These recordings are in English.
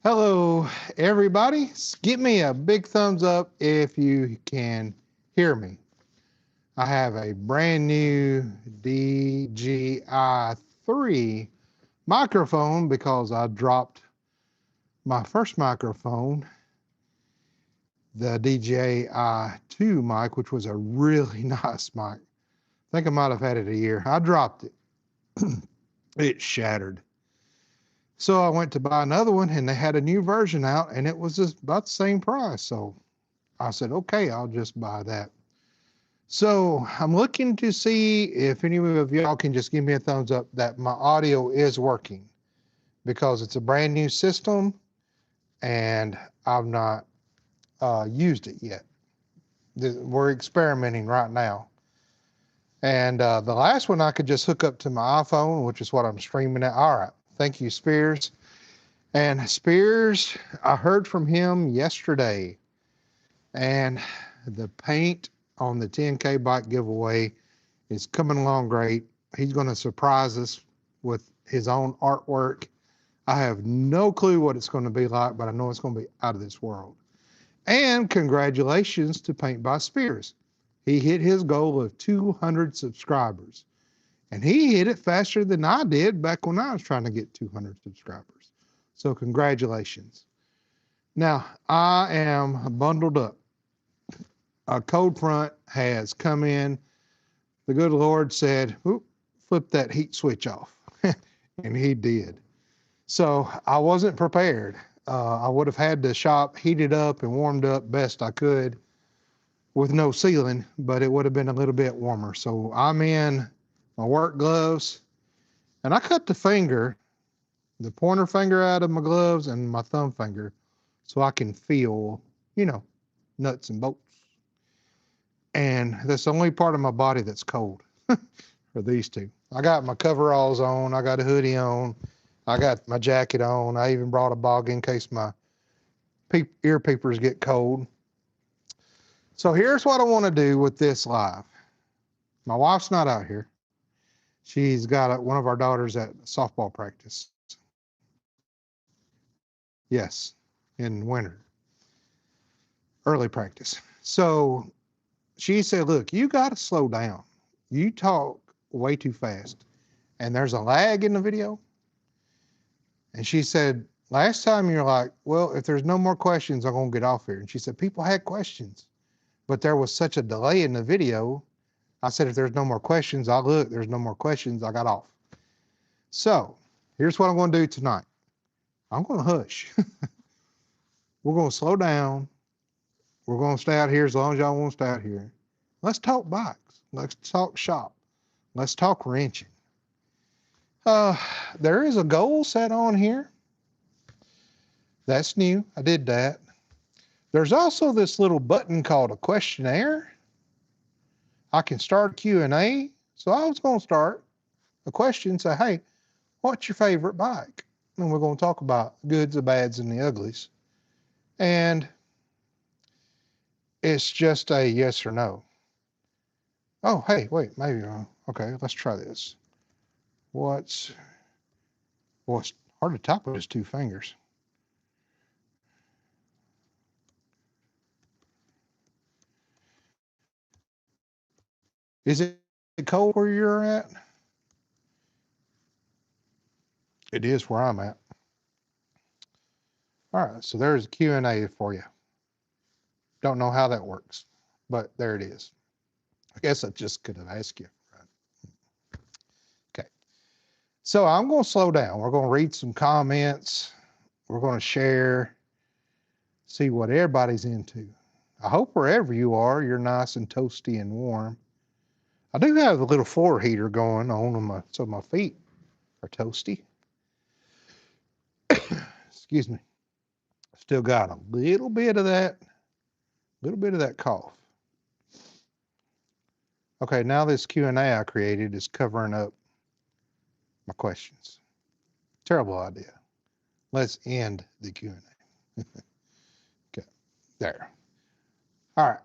Hello, everybody. Give me a big thumbs up if you can hear me. I have a brand new DJI-3 microphone because I dropped my first microphone, the DJI-2 mic, which was a really nice mic. I think I might have had it a year. I dropped it. It shattered. So I went to buy another one and they had a new version out and it was just about the same price. So I said, okay, I'll just buy that. So I'm looking to see if any of y'all can just give me a thumbs up that my audio is working because it's a brand new system and I've not used it yet. We're experimenting right now. And the last one I could just hook up to my iPhone, which is what I'm streaming at. All right. Thank you, Spears. And Spears, I heard from him yesterday, and the paint on the 10K bike giveaway is coming along great. He's going to surprise us with his own artwork. I have no clue what it's going to be like, but I know it's going to be out of this world. And congratulations to Paint by Spears. He hit his goal of 200 subscribers. And he hit it faster than I did back when I was trying to get 200 subscribers. So congratulations. Now, I am bundled up. A cold front has come in. The good Lord said, flip that heat switch off. And he did. So I wasn't prepared. I would have had the shop heated up and warmed up best I could with no ceiling, but it would have been a little bit warmer. So I'm in my work gloves, and I cut the pointer finger out of my gloves and my thumb finger so I can feel, nuts and bolts. And that's the only part of my body that's cold for these two. I got my coveralls on, I got a hoodie on, I got my jacket on. I even brought a bog in case my ear peepers get cold. So here's what I want to do with this live. My wife's not out here. She's got one of our daughters at softball practice. Yes, in winter, early practice. So she said, look, you got to slow down. You talk way too fast. And there's a lag in the video. And she said, last time you're like, well, if there's no more questions, I'm going to get off here. And she said, people had questions, but there was such a delay in the video. I said, if there's no more questions, I look, there's no more questions. I got off. So here's what I'm going to do tonight. I'm going to hush. We're going to slow down. We're going to stay out here as long as y'all want to stay out here. Let's talk bikes. Let's talk shop. Let's talk wrenching. There is a goal set on here. That's new. I did that. There's also this little button called a questionnaire. I can start a Q&A. So I was going to start a question, say, hey, what's your favorite bike? And we're going to talk about the goods, the bads, and the uglies. And it's just a yes or no. Oh, hey, wait, maybe wrong. Okay, let's try this. It's hard to type with just two fingers. Is it cold where you're at? It is where I'm at. All right, so there's a Q&A for you. Don't know how that works, but there it is. I guess I just could have asked you. Right? Okay. So I'm going to slow down. We're going to read some comments. We're going to share, see what everybody's into. I hope wherever you are, you're nice and toasty and warm. I do have a little floor heater going on so my feet are toasty. Excuse me. Still got a little bit of that cough. Okay, now this Q&A I created is covering up my questions. Terrible idea. Let's end the Q&A. Okay, there. All right,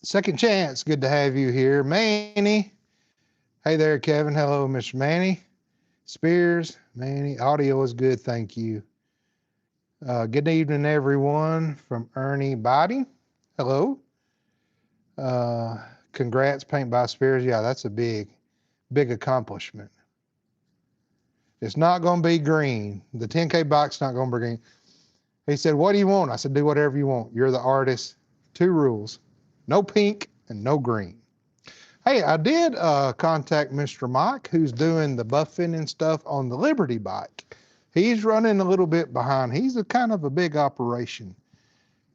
second chance. Good to have you here. Manny. Hey there, Kevin. Hello, Mr. Manny. Spears, Manny. Audio is good, thank you. Good evening, everyone, from Ernie Body. Hello. Uh, Congrats, Paint by Spears. Yeah, that's a big accomplishment. It's not going to be green. The 10K bike's not going to be green. He said, "What do you want?" I said, "Do whatever you want. You're the artist." Two rules: no pink and no green. Hey, I did contact Mr. Mike, who's doing the buffing and stuff on the Liberty bike. He's running a little bit behind. He's a kind of a big operation.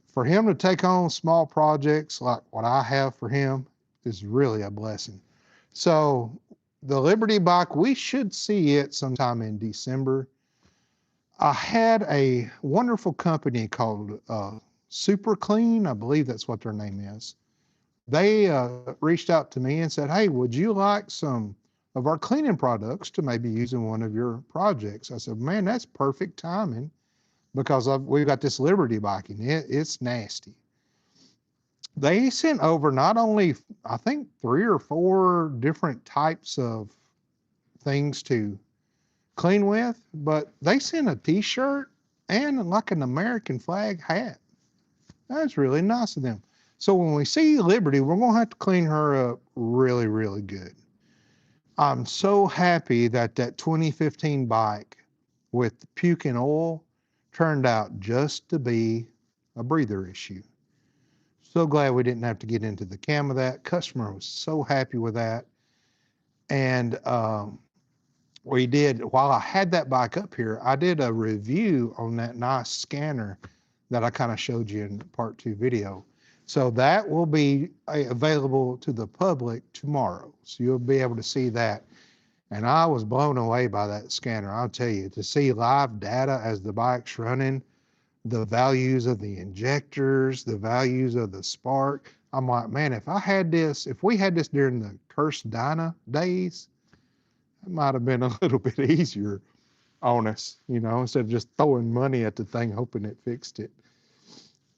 For him to take on small projects like what I have for him is really a blessing. So the Liberty bike, we should see it sometime in December. I had a wonderful company called Super Clean. I believe that's what their name is. They reached out to me and said, "Hey, would you like some of our cleaning products to maybe use in one of your projects?" I said, "Man, that's perfect timing because we've got this Liberty bike and it's nasty." They sent over not only, I think, 3 or 4 different types of things to clean with, but they sent a t-shirt and like an American flag hat. That's really nice of them. So when we see Liberty, we're going to have to clean her up really, really good. I'm so happy that 2015 bike with the puke and oil turned out just to be a breather issue. So glad we didn't have to get into the cam of that. Customer was so happy with that. And we did, while I had that bike up here, I did a review on that nice scanner that I kind of showed you in part 2 video. So that will be available to the public tomorrow. So you'll be able to see that. And I was blown away by that scanner. I'll tell you, to see live data as the bike's running, the values of the injectors, the values of the spark. I'm like, man, if we had this during the cursed Dyna days, it might have been a little bit easier on us, instead of just throwing money at the thing, hoping it fixed it.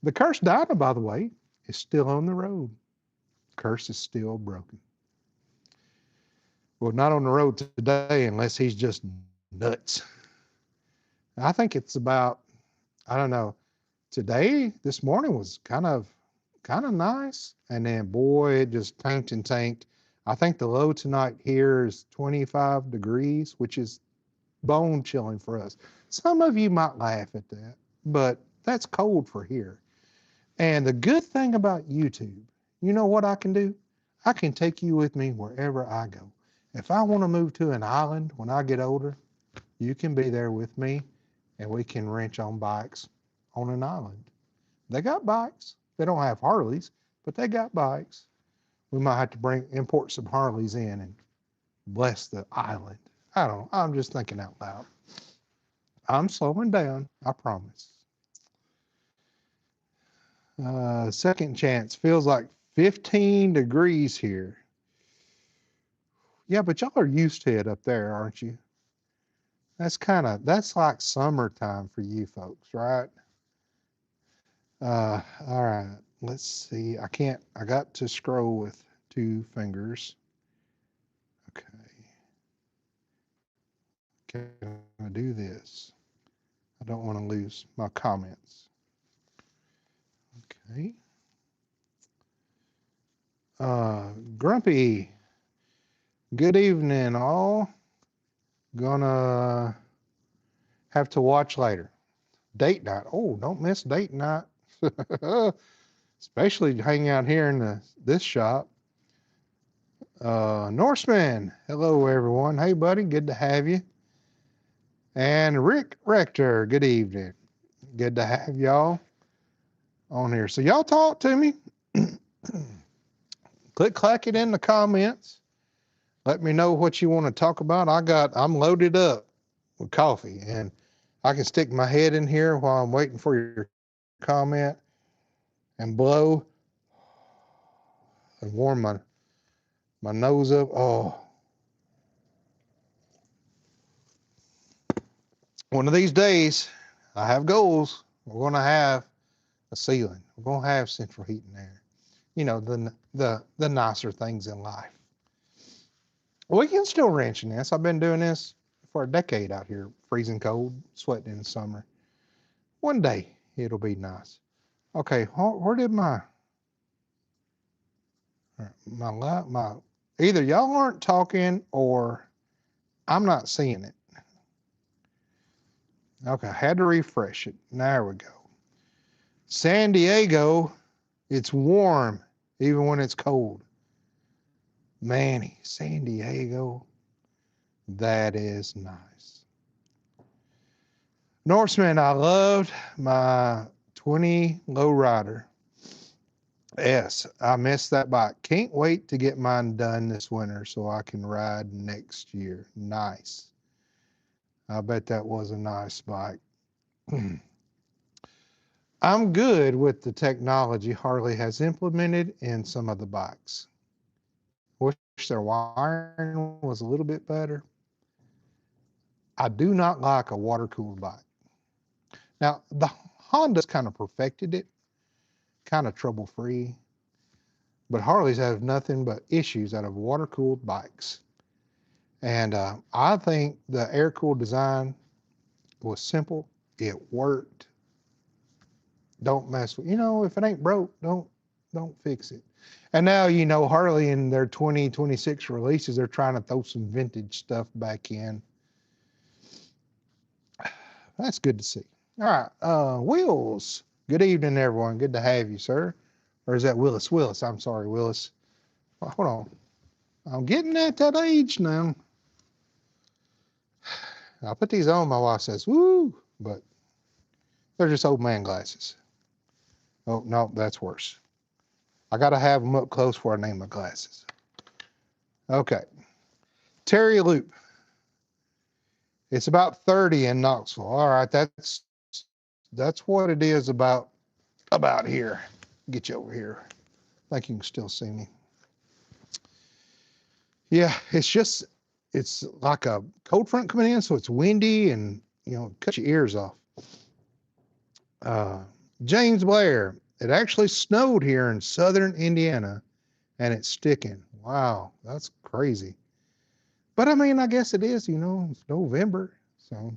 The cursed Dyna, by the way, is still on the road. Curse is still broken. Well, not on the road today, unless he's just nuts. I think it's about, I don't know, this morning was kind of nice. And then boy, it just tanked and tanked. I think the low tonight here is 25 degrees, which is bone chilling for us. Some of you might laugh at that, but that's cold for here. And the good thing about YouTube, you know what I can do? I can take you with me wherever I go. If I want to move to an island when I get older, you can be there with me and we can wrench on bikes on an island. They got bikes. They don't have Harleys, but they got bikes. We might have to import some Harleys in and bless the island. I don't know. I'm just thinking out loud. I'm slowing down, I promise. Second chance feels like 15 degrees here. Yeah, but y'all are used to it up there, aren't you? That's like summertime for you folks, right? All right, let's see. I got to scroll with 2 fingers. Okay. Can I do this? I don't want to lose my comments. Okay. Grumpy, good evening, all. Gonna have to watch later. Date night. Oh, don't miss date night. Especially hanging out here in this shop. Norseman, hello everyone. Hey buddy, good to have you. And Rick Rector, good evening. Good to have y'all on here. So y'all talk to me. Clack it in the comments. Let me know what you want to talk about. I'm loaded up with coffee and I can stick my head in here while I'm waiting for your comment and blow and warm my nose up. Oh, one of these days, I have goals. We're going to have a ceiling. We're going to have central heat and air. The nicer things in life. We can still wrench in this. I've been doing this for a decade out here, freezing cold, sweating in the summer. One day it'll be nice. Okay, where did my either y'all aren't talking or I'm not seeing it. Okay, I had to refresh it. There we go. San Diego, it's warm even when it's cold. Manny, San Diego, that is nice. Norseman, I loved my 20 lowrider. Yes, I missed that bike. Can't wait to get mine done this winter so I can ride next year. Nice. I bet that was a nice bike. I'm good with the technology Harley has implemented in some of the bikes. Wish their wiring was a little bit better. I do not like a water-cooled bike. Now, the Honda's kind of perfected it, kind of trouble-free, but Harleys have nothing but issues out of water-cooled bikes. And I think the air-cooled design was simple. It worked. Don't mess with, if it ain't broke, don't fix it. And now, Harley in their 2026 releases, they're trying to throw some vintage stuff back in. That's good to see. All right, Wills. Good evening, everyone. Good to have you, sir. Or is that Willis? Willis, I'm sorry, Willis. Oh, hold on. I'm getting at that age now. I put these on, my wife says, woo, but they're just old man glasses. Oh, no, that's worse. I got to have them up close before I name my glasses. Okay. Terry Loop. It's about 30 in Knoxville. All right, that's what it is about here. Get you over here. I think you can still see me. Yeah, it's like a cold front coming in, so it's windy and, cut your ears off. James Blair, it actually snowed here in southern Indiana and it's sticking. Wow, that's crazy. But I mean, I guess it is, it's November. So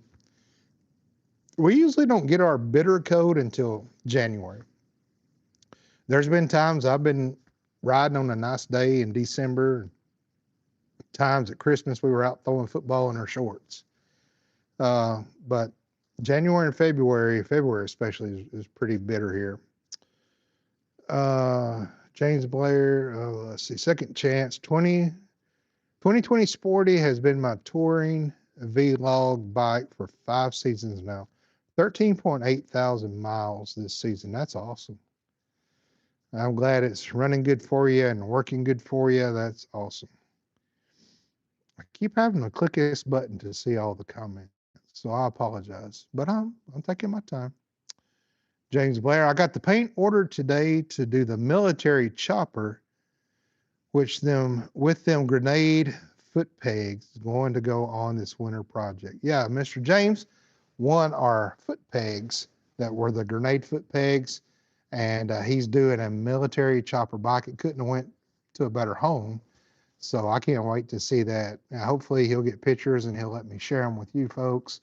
we usually don't get our bitter cold until January. There's been times I've been riding on a nice day in December. Times at Christmas we were out throwing football in our shorts. But January and February especially is pretty bitter here. James Blair, let's see, Second Chance, 2020 Sporty has been my touring vlog bike for 5 seasons now. 13.8 thousand miles this season. That's awesome. I'm glad it's running good for you and working good for you. That's awesome. I keep having to click this button to see all the comments, so I apologize, but I'm taking my time. James Blair, I got the paint ordered today to do the military chopper, with them grenade foot pegs going to go on this winter project. Yeah, Mr. James won our foot pegs that were the grenade foot pegs, and he's doing a military chopper bike. It couldn't have went to a better home. So I can't wait to see that. Now, hopefully he'll get pictures and he'll let me share them with you folks,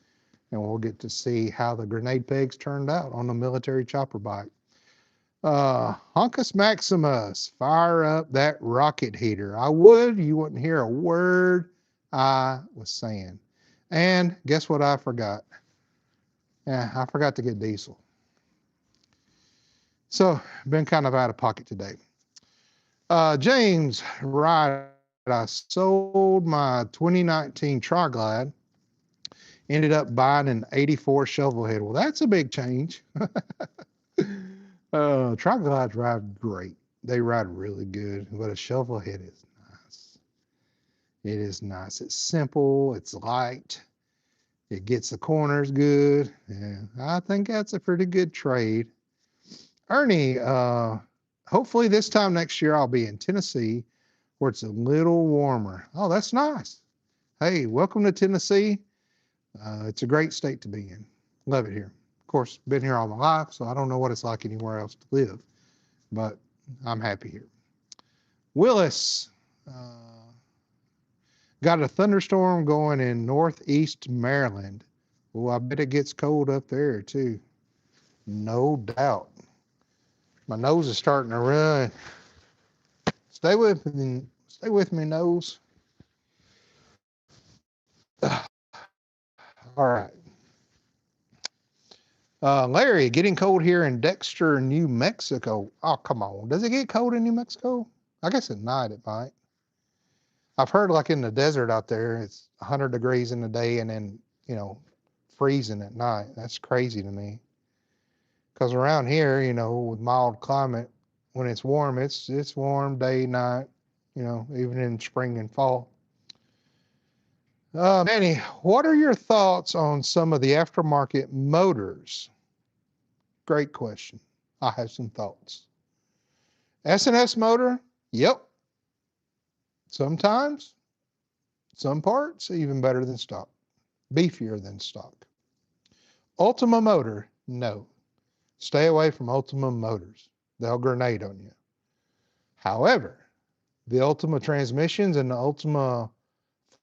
and we'll get to see how the grenade pegs turned out on the military chopper bike. Honkus Maximus, fire up that rocket heater. I would, you wouldn't hear a word I was saying. And guess what I forgot? Yeah, I forgot to get diesel. So, been kind of out of pocket today. James, right. I sold my 2019 Tri-Glide, ended up buying an 84 shovel head. Well, that's a big change. Tri-Glides ride great. They ride really good, but a shovel head is nice. It is nice. It's simple. It's light. It gets the corners good. Yeah, I think that's a pretty good trade. Ernie, hopefully this time next year I'll be in Tennessee where it's a little warmer. Oh, that's nice. Hey, welcome to Tennessee. It's a great state to be in. Love it here. Of course, been here all my life, so I don't know what it's like anywhere else to live, but I'm happy here. Willis, got a thunderstorm going in northeast Maryland. Well, I bet it gets cold up there too. No doubt. My nose is starting to run. Stay with me. Stay with me, nose. All right. Larry, getting cold here in Dexter, New Mexico. Oh, come on. Does it get cold in New Mexico? I guess at night it might. I've heard like in the desert out there, it's 100 degrees in the day and then, freezing at night. That's crazy to me. Because around here, with mild climate, when it's warm, it's warm day, night, even in spring and fall. Manny, what are your thoughts on some of the aftermarket motors? Great question. I have some thoughts. S&S motor, yep. Sometimes, some parts, even better than stock, beefier than stock. Ultima motor, no. Stay away from Ultima motors. They'll grenade on you. However, the Ultima transmissions and the Ultima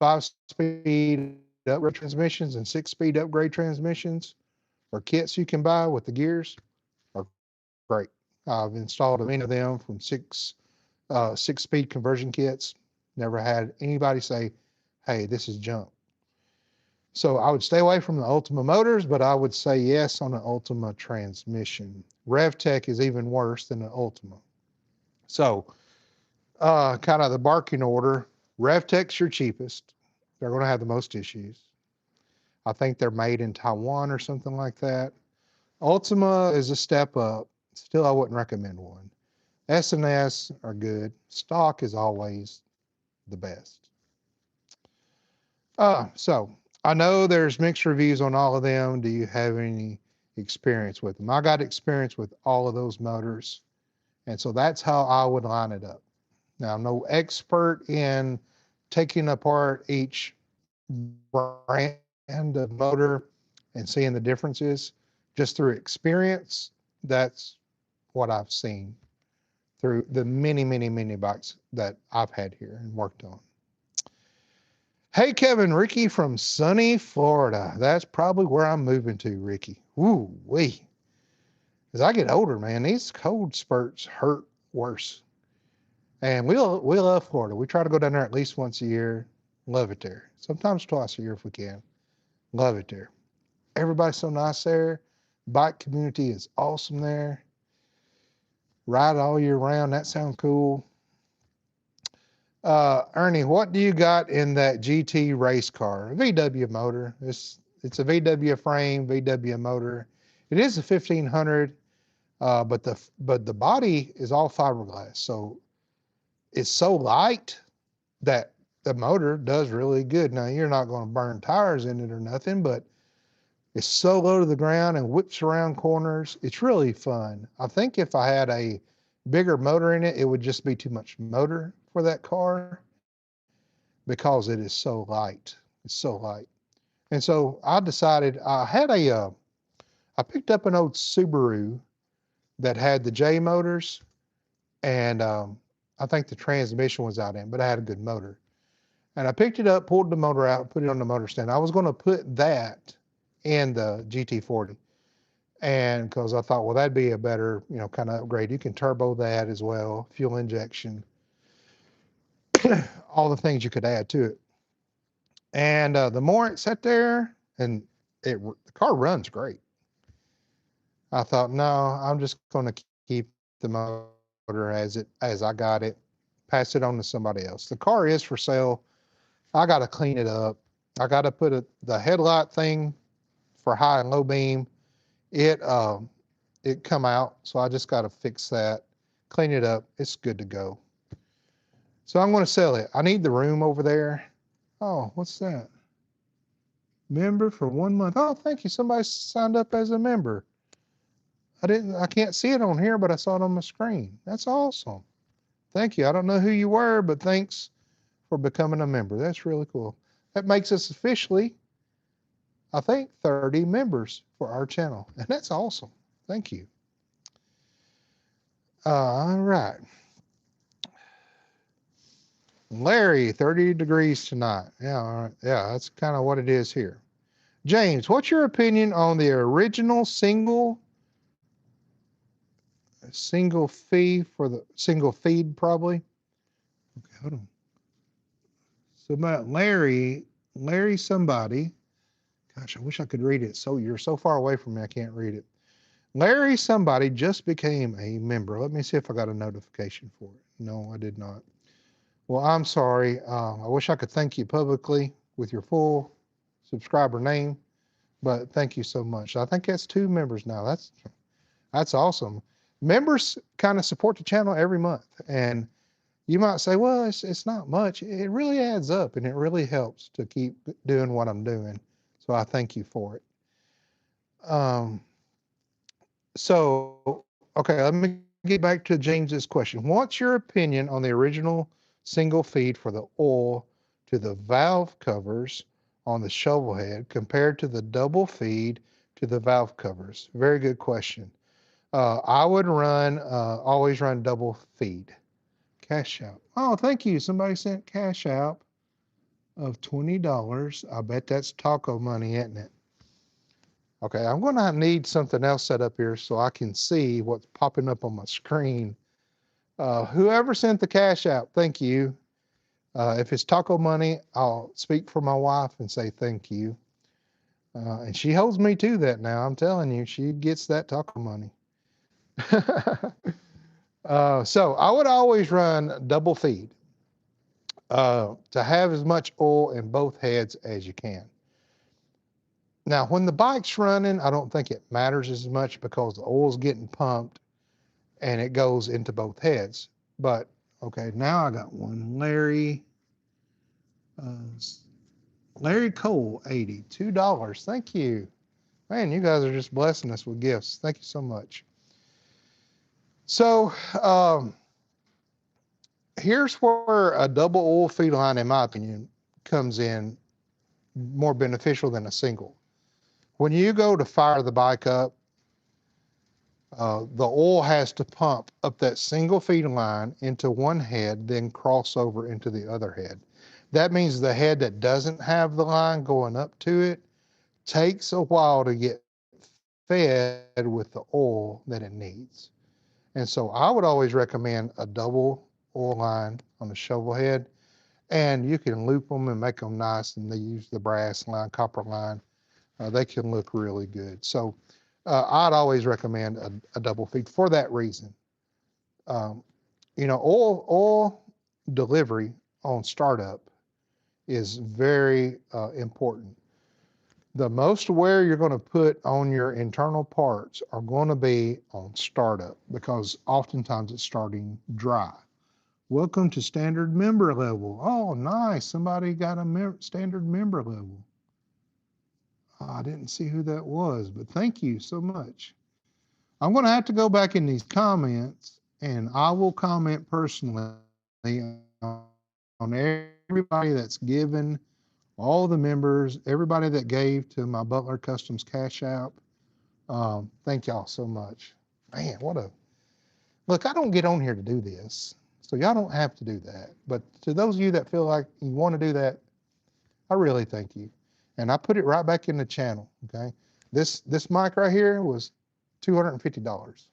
5-speed upgrade transmissions and 6-speed upgrade transmissions or kits you can buy with the gears are great. I've installed many of them from 6-speed conversion kits. Never had anybody say, hey, this is junk. So I would stay away from the Ultima motors, but I would say yes on the Ultima transmission. RevTech is even worse than the Ultima. So kind of the barking order, RevTech's your cheapest. They're going to have the most issues. I think they're made in Taiwan or something like that. Ultima is a step up. Still, I wouldn't recommend one. S&S are good. Stock is always the best. So I know there's mixed reviews on all of them. Do you have any experience with them? I got experience with all of those motors. And so that's how I would line it up. Now, I'm no expert in taking apart each brand of motor and seeing the differences. Just through experience, that's what I've seen through the many, many, many bikes that I've had here and worked on. Hey, Kevin, Ricky from sunny Florida. That's probably where I'm moving to, Ricky. Ooh, wee. As I get older, man, these cold spurts hurt worse. And we love Florida. We try to go down there at least once a year. Love it there. Sometimes twice a year if we can. Love it there. Everybody's so nice there. Bike community is awesome there. Ride all year round. That sounds cool. Ernie, what do you got in that GT race car? A VW motor. It's a VW frame, VW motor. It is a 1500, but the body is all fiberglass. So it's so light that the motor does really good. Now you're not going to burn tires in it or nothing, but it's so low to the ground and whips around corners. It's really fun. I think if I had a bigger motor in it, it would just be too much motor for that car because it is so light. It's so light. And so I decided I picked up an old Subaru that had the J motors and I think the transmission was out in, but I had a good motor. And I picked it up, pulled the motor out, put it on the motor stand. I was going to put that in the GT40. And because I thought, well, that'd be a better, kind of upgrade. You can turbo that as well, fuel injection, all the things you could add to it. And the more it sat there, and the car runs great. I thought, no, I'm just going to keep the motor as I got it, pass it on to somebody else. The car is for sale. I got to clean it up. I got to put the headlight thing for high and low beam. It come out, so I just got to fix that, clean it up. It's good to go. So I'm going to sell it. I need the room over there. Oh, what's that? Member for 1 month. Oh, thank you. Somebody signed up as a member. I can't see it on here, but I saw it on my screen. That's awesome. Thank you. I don't know who you were, but thanks for becoming a member. That's really cool. That makes us officially, I think, 30 members for our channel. And that's awesome. Thank you. All right. Larry, 30 degrees tonight. Yeah, all right. Yeah, that's kind of what it is here. James, what's your opinion on the original single single fee for the single feed probably. Okay, hold on. So about Larry somebody. Gosh, I wish I could read it. So you're so far away from me, I can't read it. Larry somebody just became a member. Let me see if I got a notification for it. No, I did not. Well, I'm sorry. I wish I could thank you publicly with your full subscriber name, but thank you so much. I think that's 2 members now. That's awesome. Members kind of support the channel every month, and you might say, well, it's not much. It really adds up, and it really helps to keep doing what I'm doing. So I thank you for it. Okay, let me get back to James's question. What's your opinion on the original single feed for the oil to the valve covers on the shovel head compared to the double feed to the valve covers? Very good question. I would always run double feed. Cash out. Oh, thank you. Somebody sent cash out of $20. I bet that's taco money, isn't it? Okay, I'm going to need something else set up here so I can see what's popping up on my screen. Whoever sent the cash out, thank you. If it's taco money, I'll speak for my wife and say thank you. And she holds me to that now. I'm telling you, she gets that taco money. So I would always run double feed to have as much oil in both heads as you can. Now, when the bike's running, I don't think it matters as much because the oil's getting pumped and it goes into both heads. But okay, now I got one. Larry Cole, $82. Thank you. Man, you guys are just blessing us with gifts. Thank you so much. So here's where a double oil feed line, in my opinion, comes in more beneficial than a single. When you go to fire the bike up, the oil has to pump up that single feed line into one head, then cross over into the other head. That means the head that doesn't have the line going up to it takes a while to get fed with the oil that it needs. And so I would always recommend a double oil line on the shovel head, and you can loop them and make them nice, and they use the brass line, copper line. They can look really good. So I'd always recommend a double feed for that reason. Oil delivery on startup is very important. The most wear you're going to put on your internal parts are going to be on startup because oftentimes it's starting dry. Welcome to standard member level. Oh, nice. Somebody got a standard member level. I didn't see who that was, but thank you so much. I'm going to have to go back in these comments and I will comment personally on everybody that's given, all the members, everybody that gave to my Butler Customs Cash App. Thank y'all so much. Man, look, I don't get on here to do this, so y'all don't have to do that. But to those of you that feel like you want to do that, I really thank you. And I put it right back in the channel, okay? This mic right here was $250.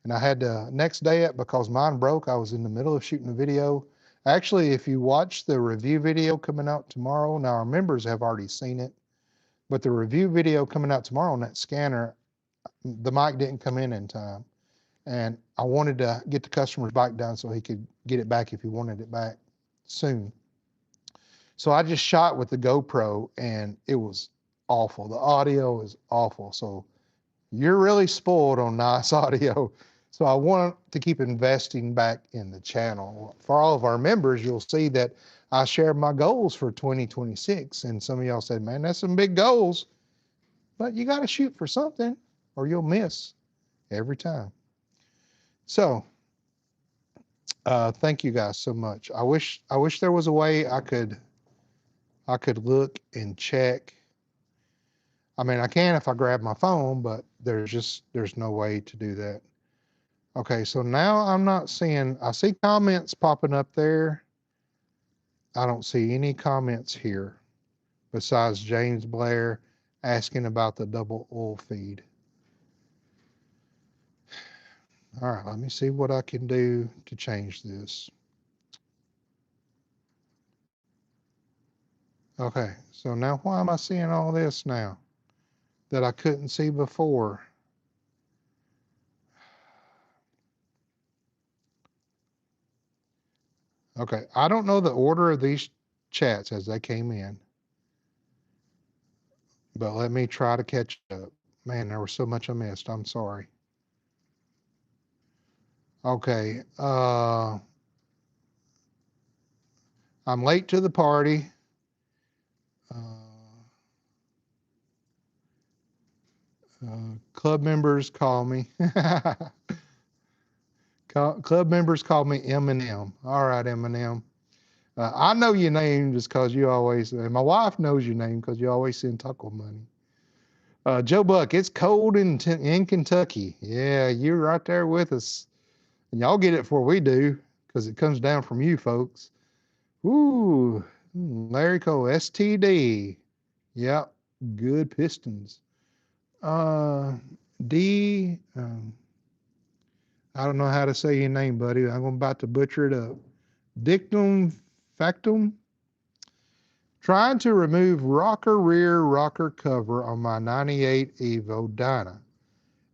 And I had to next day it because mine broke. I was in the middle of shooting a video. Actually, if you watch the review video coming out tomorrow, now our members have already seen it, but the review video coming out tomorrow on that scanner, the mic didn't come in time. And I wanted to get the customer's bike done so he could get it back if he wanted it back soon. So I just shot with the GoPro and it was awful. The audio is awful. So you're really spoiled on nice audio. So I want to keep investing back in the channel. For all of our members, you'll see that I shared my goals for 2026. And some of y'all said, man, that's some big goals. But you got to shoot for something or you'll miss every time. So thank you guys so much. I wish there was a way I could look and check. I mean, I can if I grab my phone, but there's no way to do that. Okay, so now I see comments popping up there. I don't see any comments here besides James Blair asking about the double oil feed. All right, let me see what I can do to change this. Okay, so now why am I seeing all this now that I couldn't see before? Okay, I don't know the order of these chats as they came in, but let me try to catch up. Man, there was so much I missed. I'm sorry. Okay, I'm late to the party. Uh, Club members call me. Club members call me Eminem. All right, Eminem. I know your name just because you always, and my wife knows your name because you always send taco money. Joe Buck, it's cold in Kentucky. Yeah, you're right there with us. And y'all get it before we do because it comes down from you folks. Ooh, Larry Cole, STD. Yep, good Pistons. Uh, D, I don't know how to say your name, buddy. I'm about to butcher it up. Dictum factum. Trying to remove rocker rear rocker cover on my 98 Evo Dyna.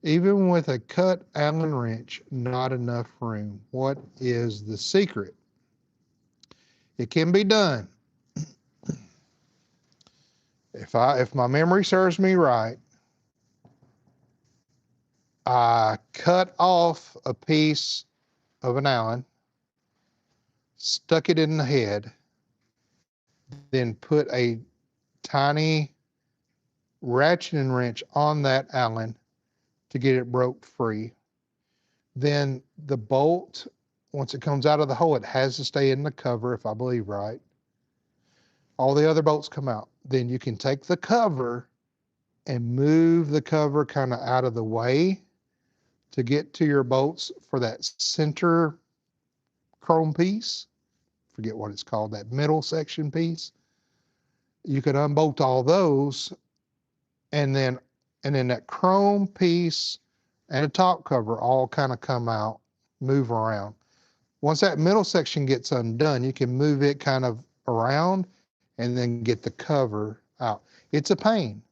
Even with a cut Allen wrench, not enough room. What is the secret? It can be done. If my memory serves me right, I cut off a piece of an Allen, stuck it in the head, then put a tiny ratchet and wrench on that Allen to get it broke free. Then the bolt, once it comes out of the hole, it has to stay in the cover, if I believe right. All the other bolts come out. Then you can take the cover and move the cover kind of out of the way to get to your bolts for that center chrome piece. Forget what it's called, that middle section piece. You can unbolt all those and then that chrome piece and the top cover all kind of come out, move around. Once that middle section gets undone, you can move it kind of around and then get the cover out. It's a pain.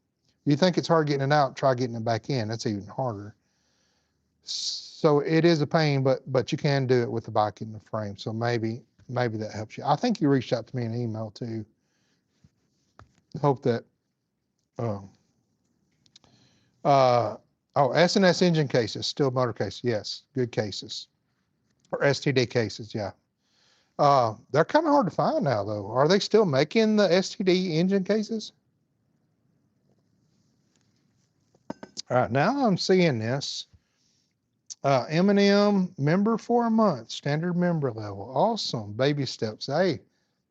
You think it's hard getting it out, try getting it back in. That's even harder. So it is a pain, but you can do it with the bike in the frame. So maybe that helps you. I think you reached out to me in an email too. Hope that um, oh, S&S engine cases, still motor cases. Yes, good cases. Or STD cases, yeah. They're kind of hard to find now, though. Are they still making the STD engine cases? All right, now I'm seeing this. M&M member for a month, standard member level. Awesome. Baby steps. Hey,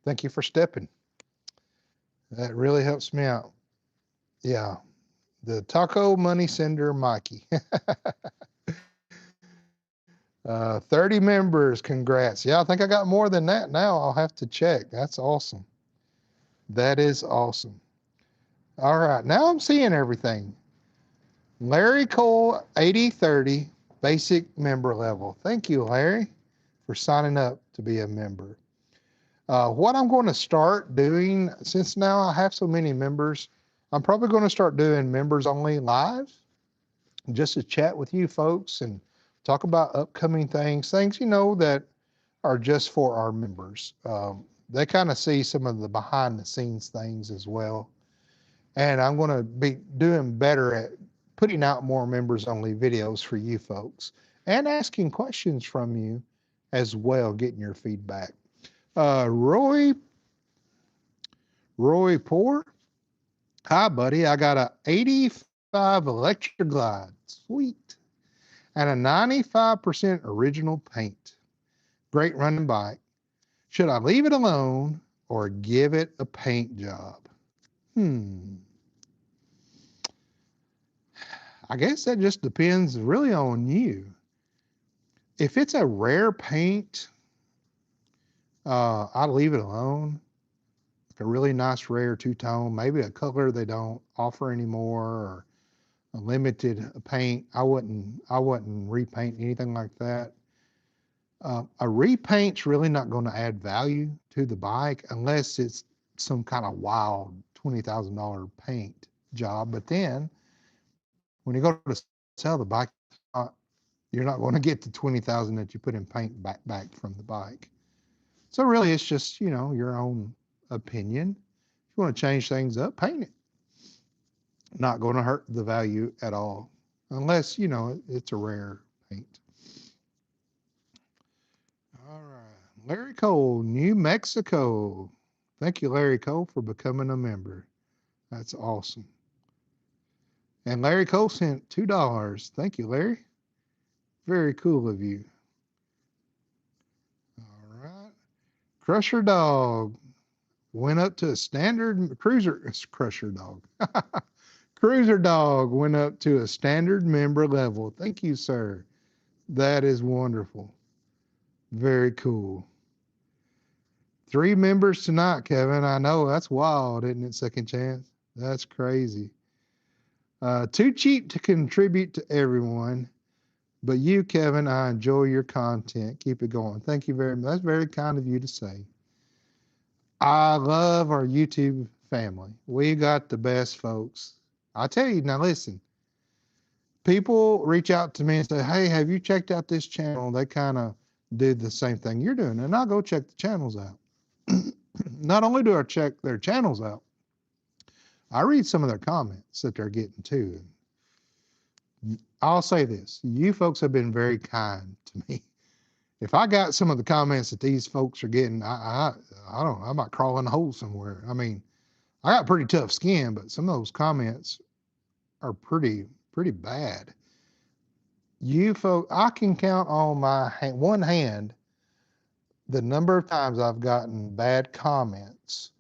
thank you for stepping. That really helps me out. Yeah. The taco money sender, Mikey. 30 members. Congrats. Yeah, I think I got more than that now. I'll have to check. That's awesome. That is awesome. All right. Now I'm seeing everything. Larry Cole, 8030, basic member level. Thank you, Larry, for signing up to be a member. What I'm going to start doing, since now I have so many members, I'm probably going to start doing members only live, just to chat with you folks and talk about upcoming things, that are just for our members. They kind of see some of the behind the scenes things as well. And I'm going to be doing better at putting out more members only videos for you folks and asking questions from you as well, getting your feedback. Roy Poor, hi buddy. I got a 85 Electra Glide, sweet, and a 95% original paint. Great running bike. Should I leave it alone or give it a paint job? I guess that just depends really on you. If it's a rare paint, I'd leave it alone. A really nice rare two-tone, maybe a color they don't offer anymore, or a limited paint. I wouldn't repaint anything like that. A repaint's really not going to add value to the bike unless it's some kind of wild $20,000 paint job. But then when you go to sell the bike, uh, you're not going to get the 20,000 that you put in paint back from the bike. So really, it's just your own opinion. If you want to change things up, paint it. Not going to hurt the value at all, unless it's a rare paint. All right, Larry Cole, New Mexico. Thank you, Larry Cole, for becoming a member. That's awesome. And Larry Cole sent $2. Thank you, Larry. Very cool of you. All right. Crusher Dog went up to a standard cruiser. It's Crusher Dog. Cruiser Dog went up to a standard member level. Thank you, sir. That is wonderful. Very cool. 3 members tonight, Kevin. I know that's wild, isn't it? Second chance. That's crazy. Too cheap to contribute to everyone, but you, Kevin, I enjoy your content. Keep it going. Thank you very much. That's very kind of you to say. I love our YouTube family. We got the best folks. I tell you, now listen, people reach out to me and say, hey, have you checked out this channel? They kind of do the same thing you're doing. And I'll go check the channels out. Not only do I check their channels out, I read some of their comments that they're getting too. I'll say this, you folks have been very kind to me. If I got some of the comments that these folks are getting, I don't know, I might crawl in a hole somewhere. I mean, I got pretty tough skin, but some of those comments are pretty bad. You folks, I can count on my one hand the number of times I've gotten bad comments.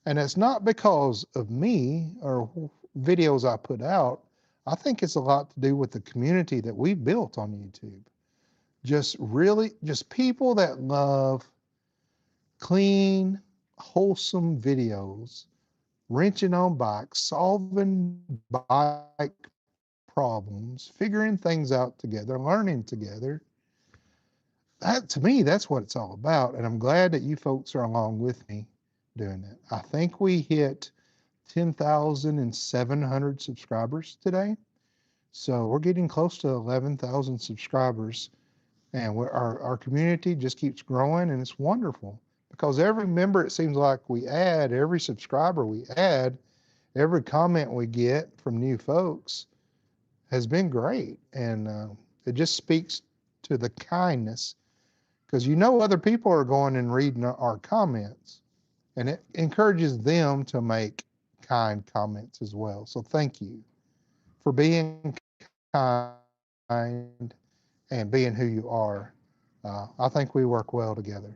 And it's not because of me or videos I put out. I think it's a lot to do with the community that we've built on YouTube. Just people that love clean, wholesome videos, wrenching on bikes, solving bike problems, figuring things out together, learning together. That, to me, that's what it's all about. And I'm glad that you folks are along with me doing it. I think we hit 10,700 subscribers today. So we're getting close to 11,000 subscribers. And our community just keeps growing, and it's wonderful. Because every member, it seems like we add, every subscriber we add, every comment we get from new folks has been great. And it just speaks to the kindness, because other people are going and reading our comments, and it encourages them to make kind comments as well. So thank you for being kind and being who you are. I think we work well together.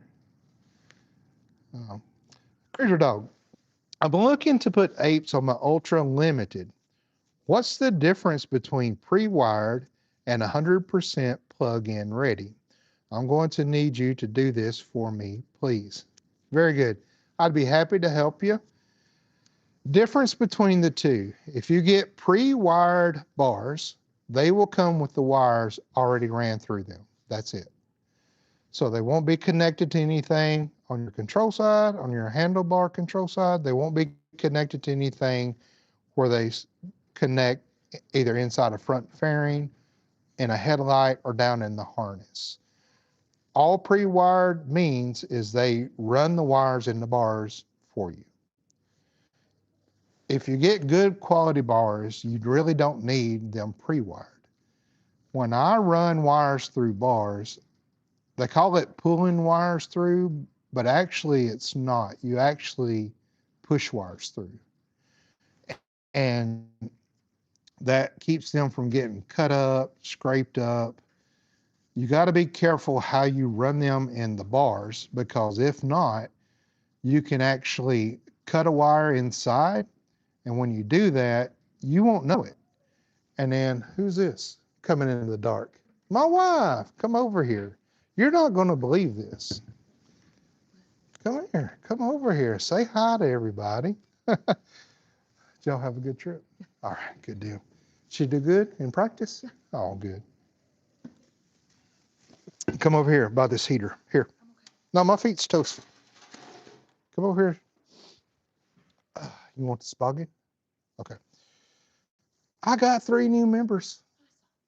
Cruiser Dog, I've been looking to put apes on my Ultra Limited. What's the difference between pre-wired and 100% plug-in ready? I'm going to need you to do this for me, please. Very good. I'd be happy to help you. Difference between the two. If you get pre-wired bars, they will come with the wires already ran through them. That's it. So they won't be connected to anything on your control side, on your handlebar control side. They won't be connected to anything where they connect either inside a front fairing, in a headlight, or down in the harness. All pre-wired means is they run the wires in the bars for you. If you get good quality bars, you really don't need them pre-wired. When I run wires through bars, they call it pulling wires through, but actually it's not. You actually push wires through. And that keeps them from getting cut up, scraped up. You got to be careful how you run them in the bars, because if not, you can actually cut a wire inside. And when you do that, you won't know it. And then, who's this coming in the dark? My wife. Come over here. You're not going to believe this. Come here. Come over here. Say hi to everybody. Did y'all have a good trip? All right, good deal. She do good in practice? Oh, good. Come over here by this heater. Here. No, my feet's toasted. Come over here. You want the spaghetti? Okay. I got 3 new members.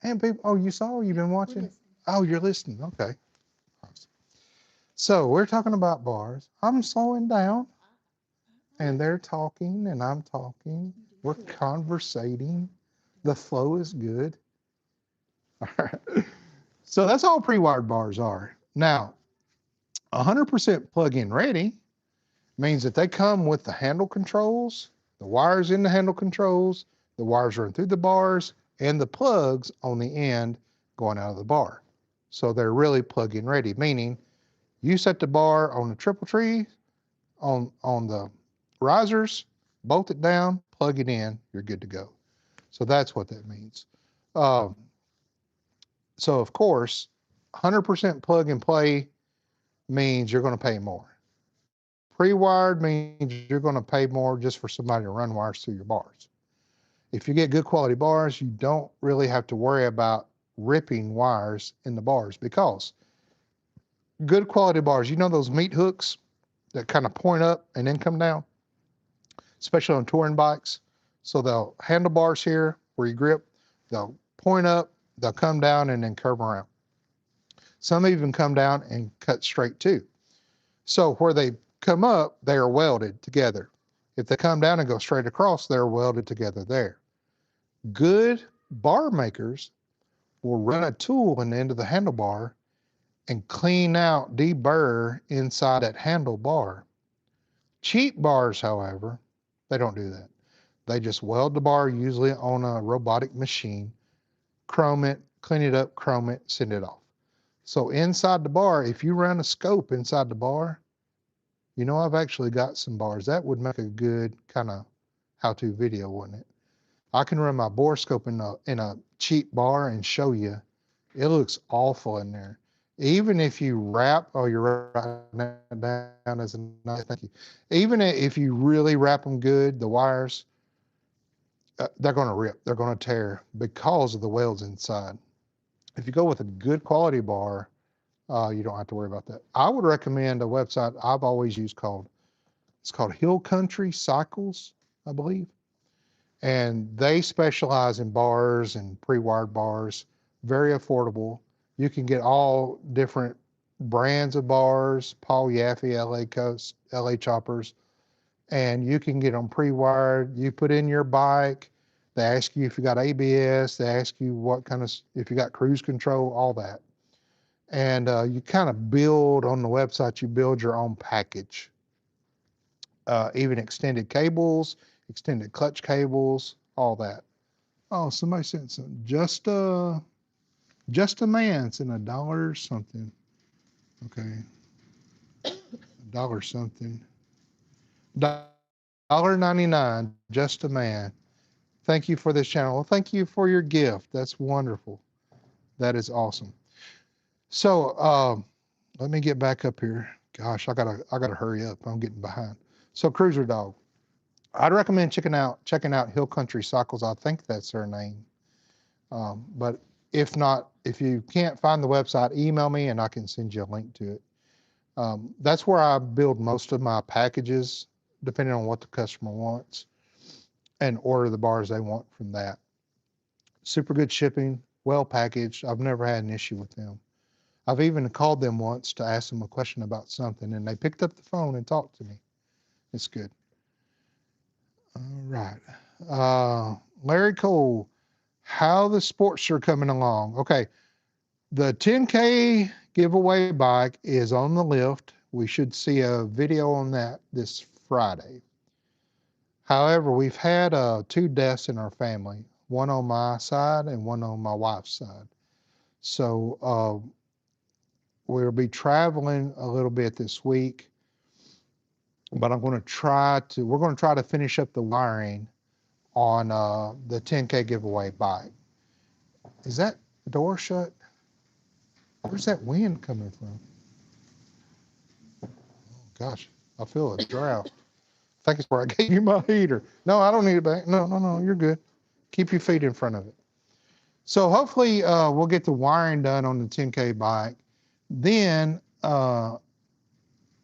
And people, oh, you saw? You've been watching? Oh, you're listening. Okay. So we're talking about bars. I'm slowing down, and they're talking, and I'm talking. We're conversating. The flow is good. All right. So that's all pre-wired bars are. Now, 100% plug-in ready means that they come with the handle controls, the wires in the handle controls, the wires run through the bars, and the plugs on the end going out of the bar. So they're really plug-in ready, meaning you set the bar on the triple tree, on the risers, bolt it down, plug it in, you're good to go. So that's what that means. Um, so of course, 100% plug and play means you're going to pay more. Pre-wired means you're going to pay more just for somebody to run wires through your bars. If you get good quality bars, you don't really have to worry about ripping wires in the bars, because good quality bars, you know those meat hooks that kind of point up and then come down, especially on touring bikes. So they'll handlebars here where you grip, they'll point up, they'll come down and then curve around. Some even come down and cut straight too. So where they come up, they are welded together. If they come down and go straight across, they're welded together there. Good bar makers will run a tool in the end of the handlebar and clean out, deburr inside that handlebar. Cheap bars, however, they don't do that. They just weld the bar, usually on a robotic machine, chrome it, clean it up, chrome it, send it off. So inside the bar, if you run a scope inside the bar, you know, I've actually got some bars. That would make a good kind of how-to video, wouldn't it? I can run my bore scope in a cheap bar and show you. It looks awful in there. Even if you wrap, oh, you're writing that down as a nice thank you. Even if you really wrap them good, the wires, they're going to rip. They're going to tear because of the welds inside. If you go with a good quality bar, you don't have to worry about that. I would recommend a website I've always used it's called Hill Country Cycles, I believe. And they specialize in bars and pre-wired bars, very affordable. You can get all different brands of bars, Paul Yaffe, LA Coast, LA Choppers, and you can get them pre-wired. You put in your bike, they ask you if you got ABS, they ask you what kind of, if you got cruise control, all that. And you kind of build on the website, you build your own package. Even extended cables, extended clutch cables, all that. Oh, somebody sent some. Just a man sent $1 something. Okay, $1 something. $1.99. Just a man. Thank you for this channel. Well, thank you for your gift. That's wonderful. That is awesome. So let me get back up here. Gosh, I gotta hurry up. I'm getting behind. So Cruiser Dog. I'd recommend checking out Hill Country Cycles. I think that's their name. But if not, if you can't find the website, email me and I can send you a link to it. That's where I build most of my packages, depending on what the customer wants, and order the bars they want from that. Super good shipping, well packaged. I've never had an issue with them. I've even called them once to ask them a question about something, and they picked up the phone and talked to me. It's good. All right. Larry Cole, how the sports are coming along. Okay. The 10K giveaway bike is on the lift. We should see a video on that this Friday. However, we've had 2 deaths in our family, one on my side and one on my wife's side. So we'll be traveling a little bit this week, but we're going to try to finish up the wiring on the 10K giveaway bike. Is that door shut? Where's that wind coming from? Oh, gosh, I feel a draft. I think it's where I gave you my heater. No, I don't need it back. No, you're good. Keep your feet in front of it. So hopefully we'll get the wiring done on the 10K bike. Then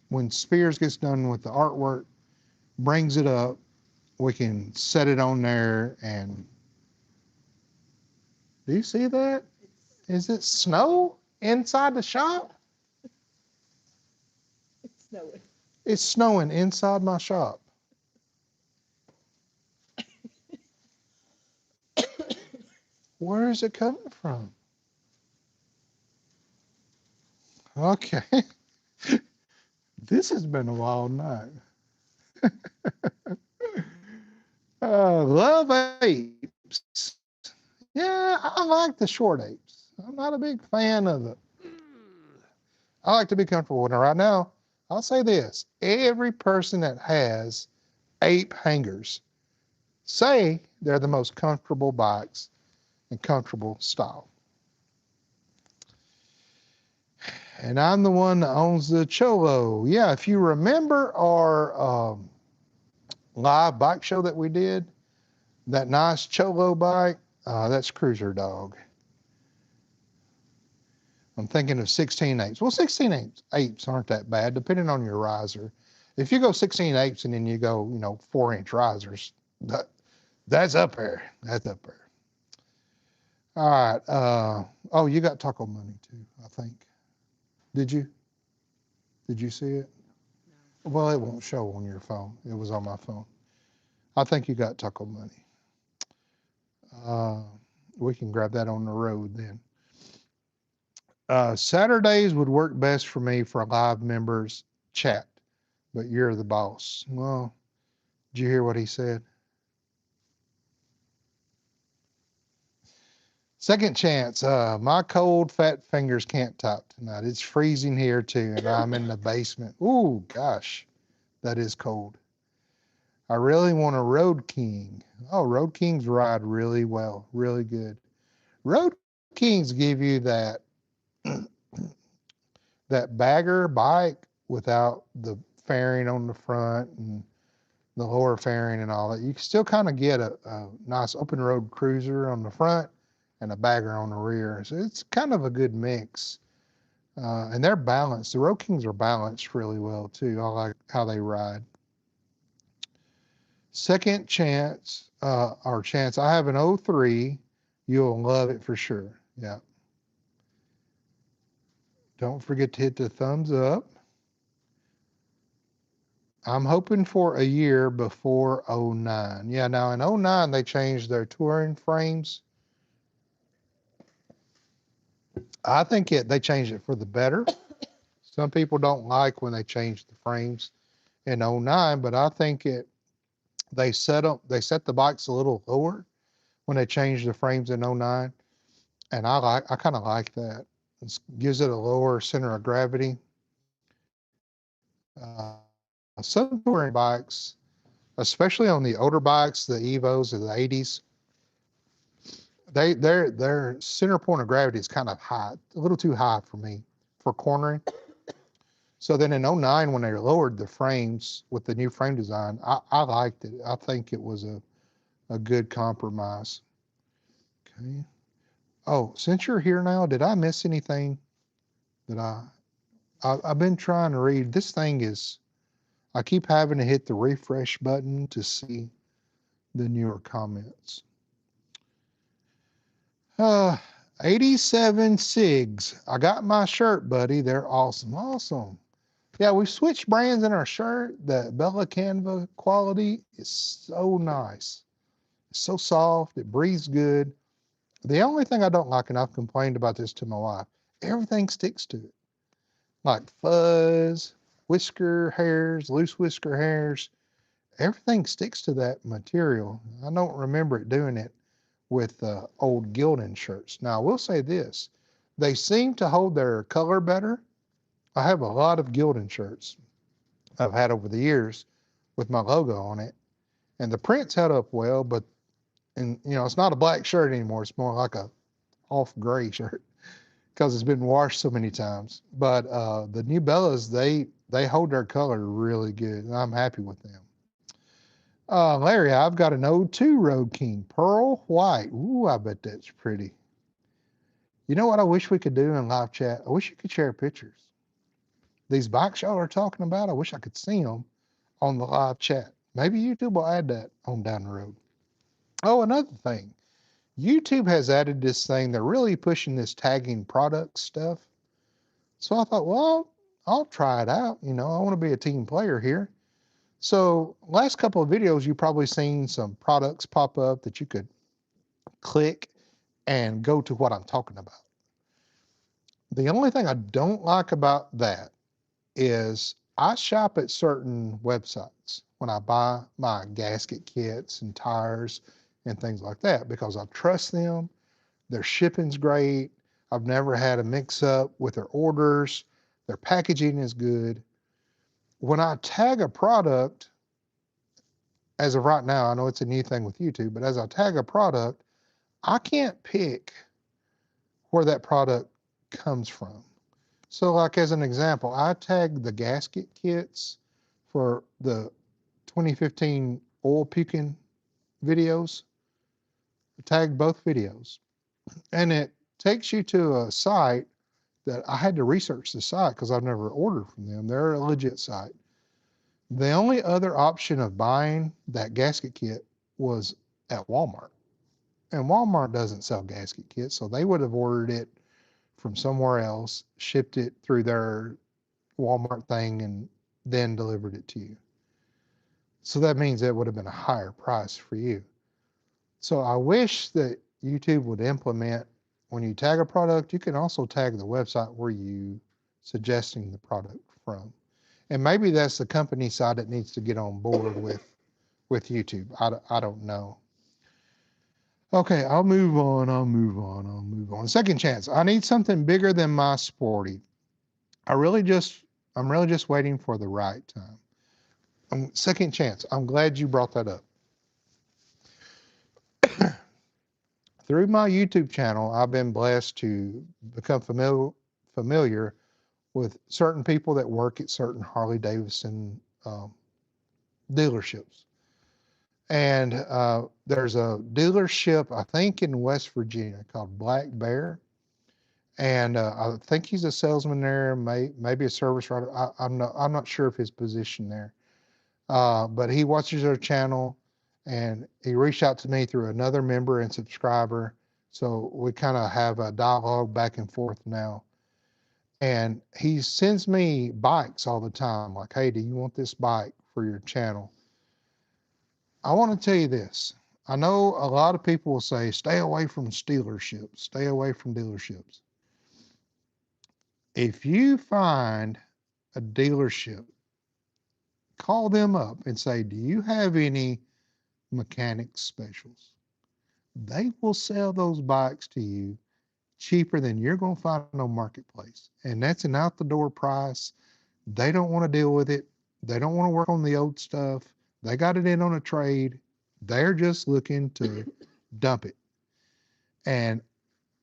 when Spears gets done with the artwork, brings it up, we can set it on there. And do you see that? Is it snow inside the shop? It's snowing. It's snowing inside my shop. Where is it coming from? Okay. This has been a wild night. Love apes. Yeah, I like the short apes. I'm not a big fan of the. I like to be comfortable. And right now, I'll say this: every person that has ape hangers say they're the most comfortable bikes and comfortable style. And I'm the one that owns the Cholo. Yeah, if you remember our live bike show that we did, that nice Cholo bike, that's Cruiser Dog. I'm thinking of 16 apes. Well, 16 apes aren't that bad, depending on your riser. If you go 16 apes and then you go, 4-inch risers, that's up there. That's up there. All right. Oh, you got taco money too, I think. Did you? Did you see it? No. Well, it won't show on your phone. It was on my phone. I think you got taco money. We can grab that on the road then. Saturdays would work best for me for a live members chat, but you're the boss. Well, did you hear what he said? Second chance. My cold fat fingers can't type tonight. It's freezing here too, and I'm in the basement. Ooh, gosh, that is cold. I really want a Road King. Oh, Road Kings ride really well, really good. Road Kings give you that that bagger bike without the fairing on the front and the lower fairing and all that. You can still kind of get a nice open road cruiser on the front and a bagger on the rear. So it's kind of a good mix. And they're balanced. The Road Kings are balanced really well too. I like how they ride. Second chance, or chance, I have an 03. You'll love it for sure. Yeah. Don't forget to hit the thumbs up. I'm hoping for a year before '09. Yeah, now in '09, they changed their touring frames. I think they changed it for the better. Some people don't like when they changed the frames in '09, but I think they set the bikes a little lower when they changed the frames in '09, and I kind of like that. It gives it a lower center of gravity. Some touring bikes, especially on the older bikes, the Evos of the '80s, their center point of gravity is kind of high, a little too high for me for cornering. So then in '09, when they lowered the frames with the new frame design, I liked it. I think it was a good compromise. Okay. Oh, since you're here now, did I miss anything that I've been trying to read? This thing is, I keep having to hit the refresh button to see the newer comments. 87 SIGs. I got my shirt, buddy. They're awesome. Awesome. Yeah, we switched brands in our shirt. The Bella Canva quality is so nice. It's so soft. It breathes good. The only thing I don't like, and I've complained about this to my wife, everything sticks to it. Like fuzz, whisker hairs, loose whisker hairs. Everything sticks to that material. I don't remember it doing it with old Gildan shirts. Now, I will say this. They seem to hold their color better. I have a lot of Gildan shirts I've had over the years with my logo on it, and the print's held up well, but it's not a black shirt anymore. It's more like a off gray shirt because it's been washed so many times. But the new Bellas, they hold their color really good, and I'm happy with them. Larry, I've got an '02 Road King, pearl white. Ooh, I bet that's pretty. You know what I wish we could do in live chat? I wish you could share pictures. These bikes y'all are talking about, I wish I could see them on the live chat. Maybe YouTube will add that on down the road. Oh, another thing. YouTube has added this thing. They're really pushing this tagging product stuff. So I thought, well, I'll try it out. You know, I want to be a team player here. So last couple of videos, you've probably seen some products pop up that you could click and go to what I'm talking about. The only thing I don't like about that is I shop at certain websites when I buy my gasket kits and tires and things like that because I trust them. Their shipping's great. I've never had a mix up with their orders. Their packaging is good. When I tag a product, as of right now, I know it's a new thing with YouTube, but as I tag a product, I can't pick where that product comes from. So like as an example, I tagged the gasket kits for the 2015 oil peaking videos. I tagged both videos and it takes you to a site that I had to research the site because I've never ordered from them. They're a legit site. The only other option of buying that gasket kit was at Walmart. And Walmart doesn't sell gasket kits, so they would have ordered it from somewhere else, shipped it through their Walmart thing, and then delivered it to you. So that means it would have been a higher price for you. So I wish that YouTube would implement when you tag a product, you can also tag the website where you suggesting the product from. And maybe that's the company side that needs to get on board with YouTube. I don't know. Okay, I'll move on. I'll move on. I'll move on. Second chance. I need something bigger than my Sporty. I'm really just waiting for the right time. Second chance. I'm glad you brought that up. Through my YouTube channel, I've been blessed to become familiar with certain people that work at certain Harley Davidson dealerships. And there's a dealership, I think, in West Virginia called Black Bear. And I think he's a salesman there, maybe a service writer. I'm not sure of his position there. But he watches our channel and he reached out to me through another member and subscriber. So we kind of have a dialogue back and forth now. And he sends me bikes all the time, like, hey, do you want this bike for your channel? I want to tell you this. I know a lot of people will say, stay away from dealerships, stay away from dealerships. If you find a dealership, call them up and say, do you have any mechanic specials? They will sell those bikes to you cheaper than you're going to find on Marketplace. And that's an out the door price. They don't want to deal with it. They don't want to work on the old stuff. They got it in on a trade. They're just looking to dump it. And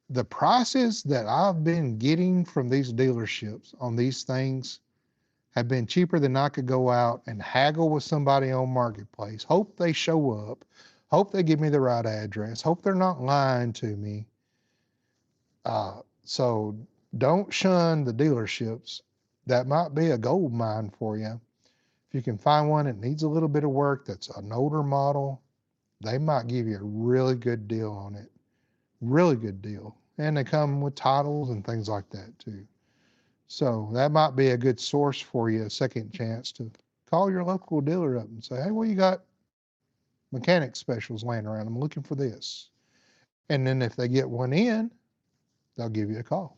the prices that I've been getting from these dealerships on these things have been cheaper than I could go out and haggle with somebody on Marketplace. Hope they show up. Hope they give me the right address. Hope they're not lying to me. So don't shun the dealerships. That might be a gold mine for you. If you can find one that needs a little bit of work, that's an older model, they might give you a really good deal on it. Really good deal. And they come with titles and things like that too. So that might be a good source for you, a second chance to call your local dealer up and say, hey, well, you got mechanic specials laying around. I'm looking for this. And then if they get one in, they'll give you a call.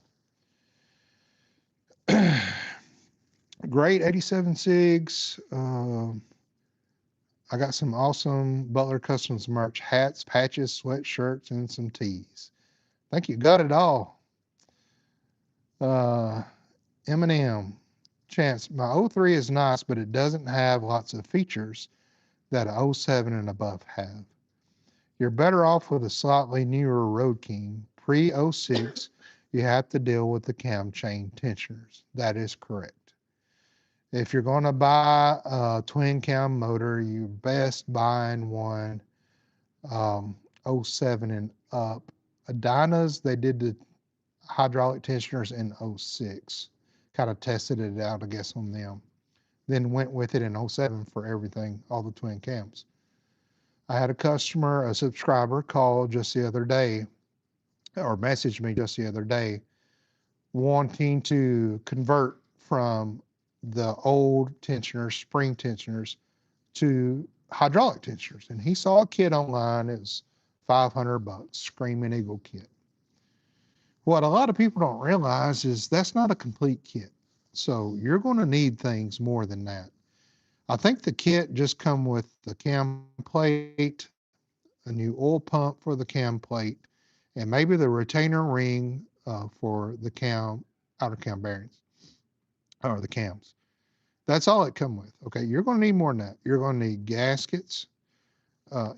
Great 87 SIGs. I got some awesome Butler Customs merch, hats, patches, sweatshirts, and some tees. Thank you. Got it all. M&M. Chance, my 03 is nice, but it doesn't have lots of features that a 07 and above have. You're better off with a slightly newer Road King. Pre-06, you have to deal with the cam chain tensioners. That is correct. If you're going to buy a twin cam motor, you're best buying one '07 and up. Dyna's, they did the hydraulic tensioners in '06. Kind of tested it out, I guess, on them. Then went with it in '07 for everything, all the twin cams. I had a customer, a subscriber, call just the other day, or messaged me just the other day, wanting to convert from the old tensioners, spring tensioners, to hydraulic tensioners. And he saw a kit online. It was $500, Screaming Eagle kit. What a lot of people don't realize is that's not a complete kit. So you're going to need things more than that. I think the kit just come with the cam plate, a new oil pump for the cam plate, and maybe the retainer ring for the cam, outer cam bearings, or the cams. That's all it come with. Okay, you're going to need more than that. You're going to need gaskets.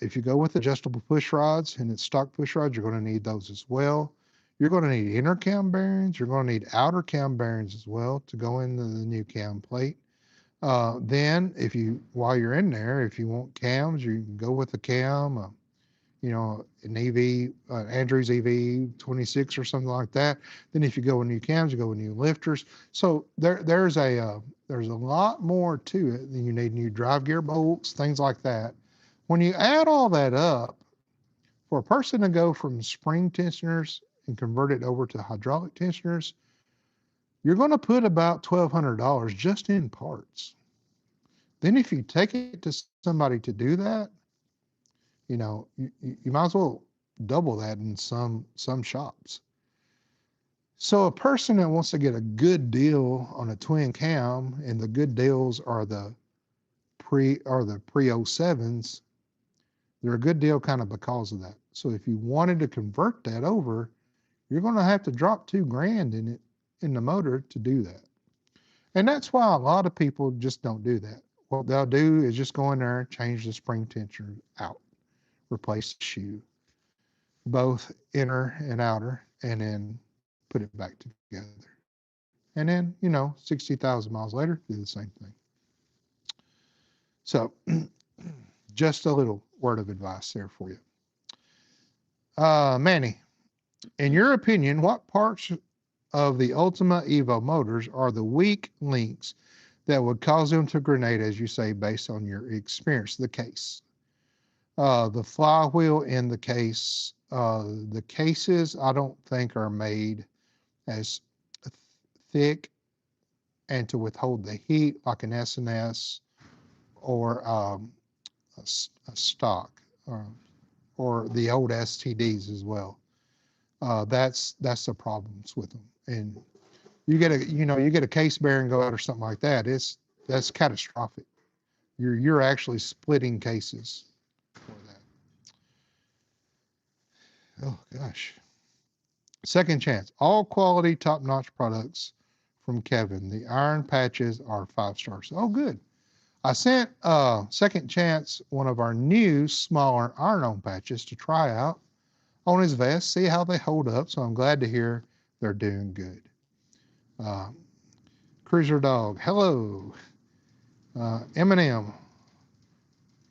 If you go with adjustable push rods and it's stock push rods, you're going to need those as well. You're going to need inner cam bearings. You're going to need outer cam bearings as well to go into the new cam plate. Then, while you're in there, if you want cams, you can go with a cam, an EV, Andrews EV 26 or something like that. Then, if you go with new cams, you go with new lifters. So there's a lot more to it. Then you need new drive gear bolts, things like that. When you add all that up, for a person to go from spring tensioners and convert it over to hydraulic tensioners, you're going to put about $1,200 just in parts. Then if you take it to somebody to do that, you might as well double that in some shops. So a person that wants to get a good deal on a twin cam, and the good deals are the pre '07s, they're a good deal kind of because of that. So if you wanted to convert that over, you're going to have to drop $2,000 in the motor to do that. And that's why a lot of people just don't do that. What they'll do is just go in there, change the spring tensioner out, replace the shoe, both inner and outer, and then put it back together. And then, 60,000 miles later, do the same thing. So just a little word of advice there for you. Manny, in your opinion, what parts of the Ultima Evo motors are the weak links that would cause them to grenade, as you say, based on your experience? The case, the flywheel in the case, the cases I don't think are made as thick and to withhold the heat like an S&S or a stock, or the old STDs as well. That's the problems with them. And you get a case bearing go out or something like that, that's catastrophic. You're actually splitting cases for that. Oh gosh. Second Chance, all quality, top-notch products from Kevin. The iron patches are 5 stars. Oh, good. I sent Second Chance one of our new smaller iron-on patches to try out on his vest, see how they hold up. So I'm glad to hear they're doing good. Cruiser Dog, hello. Eminem,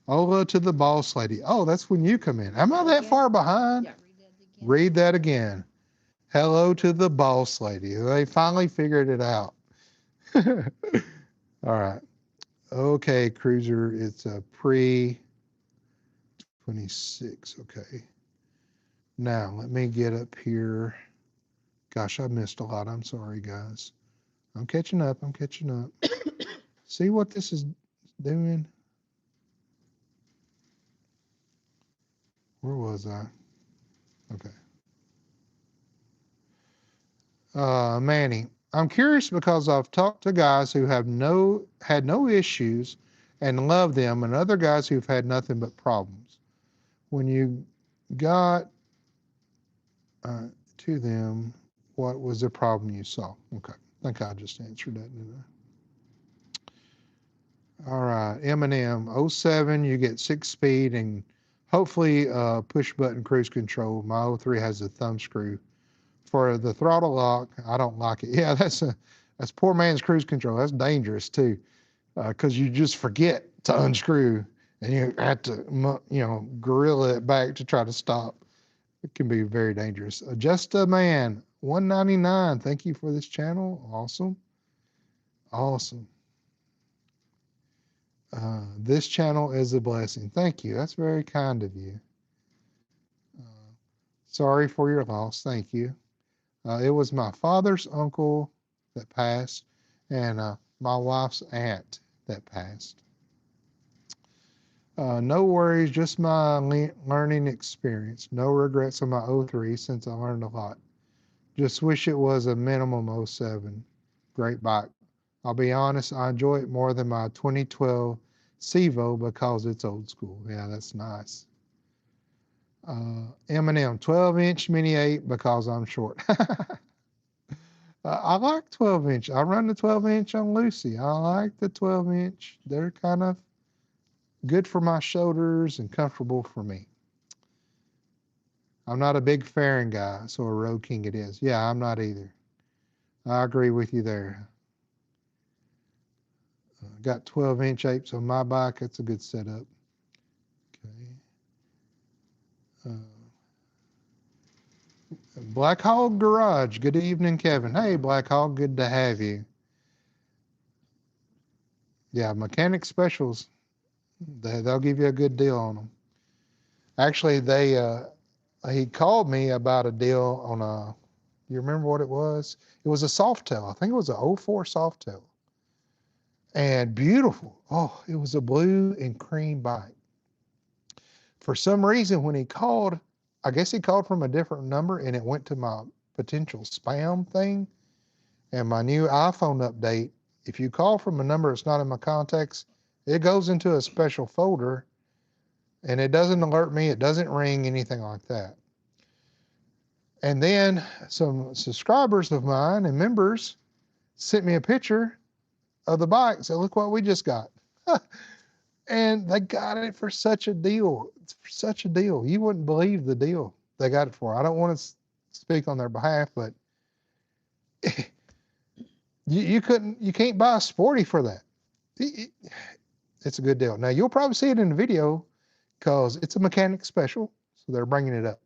Ola to the boss lady. Oh, that's when you come in. Am I that far behind? Yeah. Read that again. Hello to the boss lady. They finally figured it out. All right. Okay, Cruiser, it's a pre 26. Okay. Now, let me get up here. Gosh, I missed a lot. I'm sorry, guys. I'm catching up. See what this is doing? Where was I? Okay. Manny, I'm curious because I've talked to guys who had no issues and love them, and other guys who've had nothing but problems. When you got to them, what was the problem you saw? Okay, I think I just answered that, didn't I? All right, Eminem, 07, you get 6-speed and hopefully push button cruise control. My 03 has a thumb screw. For the throttle lock, I don't like it. Yeah, that's poor man's cruise control. That's dangerous too. because you just forget to unscrew and you have to, gorilla it back to try to stop. It can be very dangerous. Just a man, 199. Thank you for this channel. Awesome. Awesome. This channel is a blessing. Thank you. That's very kind of you. Sorry for your loss. Thank you. It was my father's uncle that passed and my wife's aunt that passed. No worries, just my learning experience. No regrets on my 03 since I learned a lot. Just wish it was a minimum 07. Great bike. I'll be honest, I enjoy it more than my 2012 Sevo because it's old school. Yeah, that's nice. M&M, 12-inch Mini 8 because I'm short. I like 12-inch. I run the 12-inch on Lucy. I like the 12-inch. They're kind of good for my shoulders and comfortable for me. I'm not a big fairing guy, so a Road King it is. Yeah, I'm not either. I agree with you there. Got 12-inch apes on my bike. That's a good setup. Okay. Black Hog Garage. Good evening, Kevin. Hey, Black Hog. Good to have you. Yeah, Mechanic Specials. They'll give you a good deal on them. Actually, he called me about a deal on a, you remember what it was? It was a Softail. I think it was an 04 Softail. And beautiful. Oh, it was a blue and cream bike. For some reason, when he called, I guess he called from a different number and it went to my potential spam thing. And my new iPhone update, if you call from a number that's not in my contacts, it goes into a special folder and it doesn't alert me. It doesn't ring, anything like that. And then some subscribers of mine and members sent me a picture of the bike. So look what we just got. And they got it for such a deal. It's such a deal. You wouldn't believe the deal they got it for. I don't want to speak on their behalf, but you can't buy a Sporty for that. It's a good deal. Now you'll probably see it in the video because it's a mechanic special. So they're bringing it up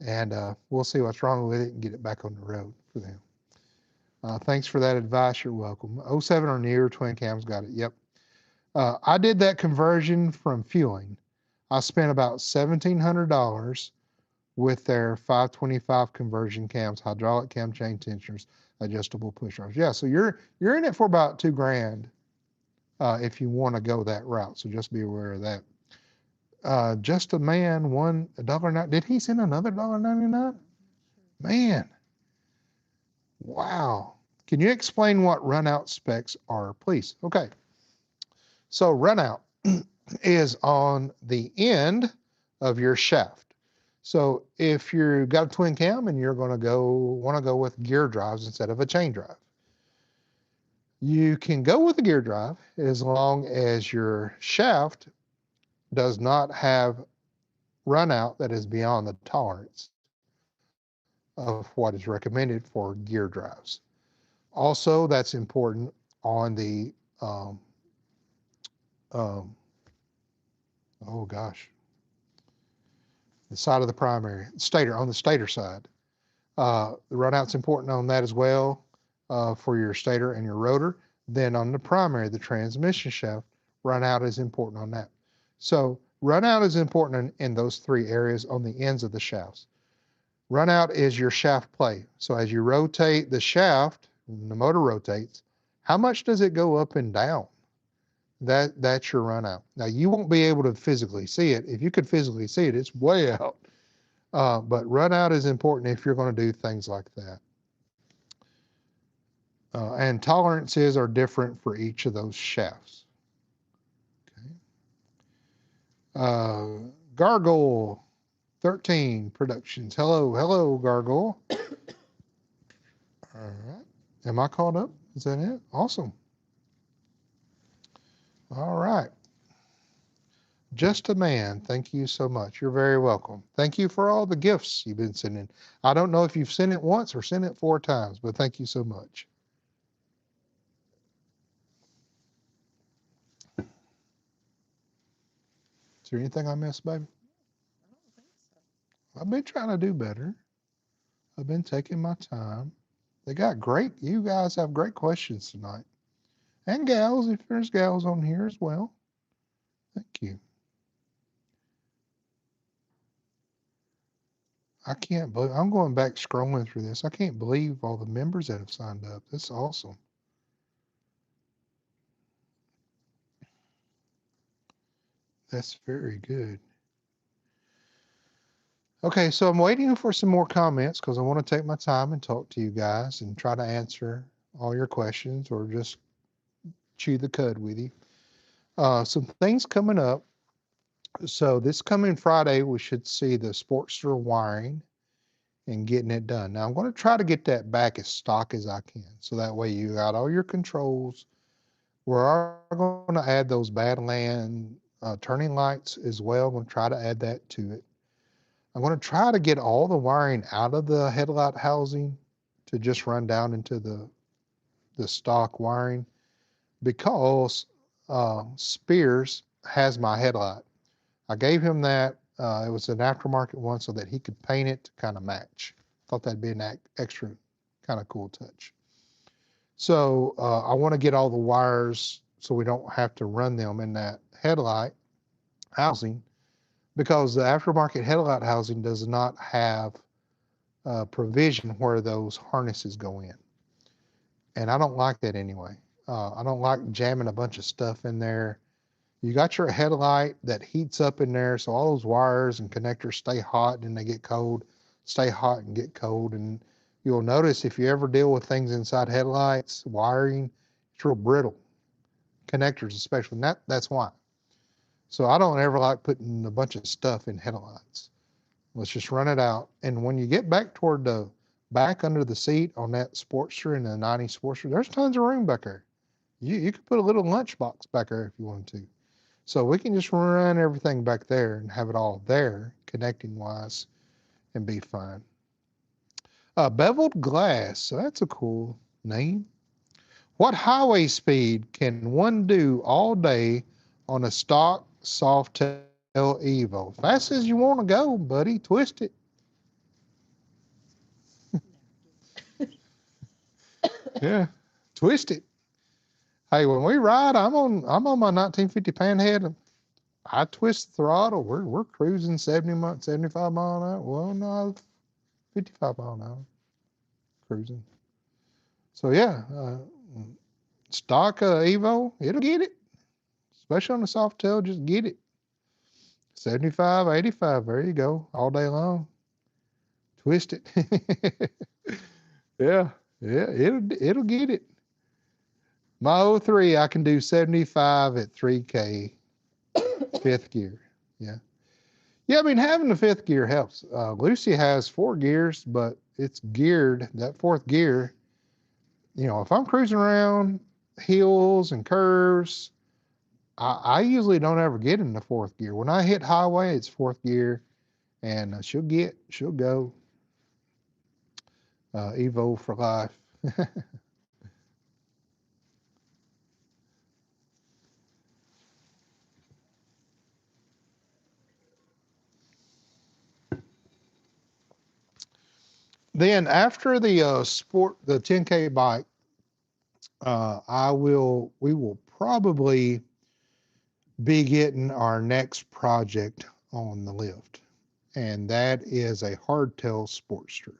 and we'll see what's wrong with it and get it back on the road for them. Thanks for that advice. You're welcome. 07 or near twin cams got it. Yep. I did that conversion from fueling. I spent about $1,700 with their 525 conversion cams, hydraulic cam chain tensioners, adjustable push rods. Yeah, so you're in it for about $2,000 if you want to go that route. So just be aware of that. Just a man, $1.09. Did he send another $1.99? Man, wow. Can you explain what runout specs are, please? Okay. So runout is on the end of your shaft. So if you've got a twin cam and you're going to want to go with gear drives instead of a chain drive, you can go with a gear drive as long as your shaft does not have runout that is beyond the tolerance of what is recommended for gear drives. Also, that's important on the oh gosh, the side of the primary, stator, on the stator side. The runout's important on that as well for your stator and your rotor. Then on the primary, the transmission shaft, runout is important on that. So runout is important in those three areas on the ends of the shafts. Runout is your shaft play. So as you rotate the shaft, the motor rotates, how much does it go up and down? That's your runout. Now you won't be able to physically see it. If you could physically see it, it's way out. But runout is important if you're going to do things like that. And tolerances are different for each of those shafts. Okay. Gargoyle 13 Productions. Hello, Gargoyle. All right. Am I caught up? Is that it? Awesome. All right. Just a man. Thank you so much. You're very welcome. Thank you for all the gifts you've been sending. I don't know if you've sent it once or sent it 4 times, but thank you so much. Is there anything I missed, baby? I don't think so. I've been trying to do better. I've been taking my time. You guys have great questions tonight. And gals, if there's gals on here as well. Thank you. I can't believe I'm going back scrolling through this. I can't believe all the members that have signed up. That's awesome. That's very good. Okay, so I'm waiting for some more comments because I want to take my time and talk to you guys and try to answer all your questions or just chew the cud with you. Some things coming up. So this coming Friday, we should see the Sportster wiring and getting it done. Now I'm going to try to get that back as stock as I can. So that way you got all your controls. We're going to add those Badland turning lights as well. I'm going to try to add that to it. I'm going to try to get all the wiring out of the headlight housing to just run down into the stock wiring because Spears has my headlight. I gave him that. It was an aftermarket one so that he could paint it to kind of match. Thought that'd be an extra kind of cool touch. So I want to get all the wires so we don't have to run them in that headlight housing because the aftermarket headlight housing does not have provision where those harnesses go in. And I don't like that anyway. I don't like jamming a bunch of stuff in there. You got your headlight that heats up in there, so all those wires and connectors stay hot and they get cold, stay hot and get cold. And you'll notice if you ever deal with things inside headlights, wiring, it's real brittle. Connectors especially, and that's why. So I don't ever like putting a bunch of stuff in headlights. Let's just run it out. And when you get back toward the back under the seat on that Sportster and the 90 Sportster, there's tons of room back there. You could put a little lunchbox back there if you wanted to. So we can just run everything back there and have it all there, connecting wise, and be fine. Beveled glass. So that's a cool name. What highway speed can one do all day on a stock Softail Evo? Fast as you want to go, buddy. Twist it. Yeah, twist it. Hey, when we ride, I'm on my 1950 Panhead. I twist the throttle. We're cruising 75 mile an hour. Well, no, 55 mile an hour cruising. So yeah, stock Evo, it'll get it, especially on the soft tail. Just get it. 75, 85. There you go, all day long. Twist it. Yeah, yeah, it'll get it. My '03, I can do 75 at 3K, fifth gear. Yeah. Yeah, I mean, having the fifth gear helps. Lucy has 4 gears, but it's geared, that fourth gear. If I'm cruising around hills and curves, I usually don't ever get in the fourth gear. When I hit highway, it's fourth gear, and she'll go Evo for life. Then after the 10K bike, we will probably be getting our next project on the lift, and that is a hardtail Sportster.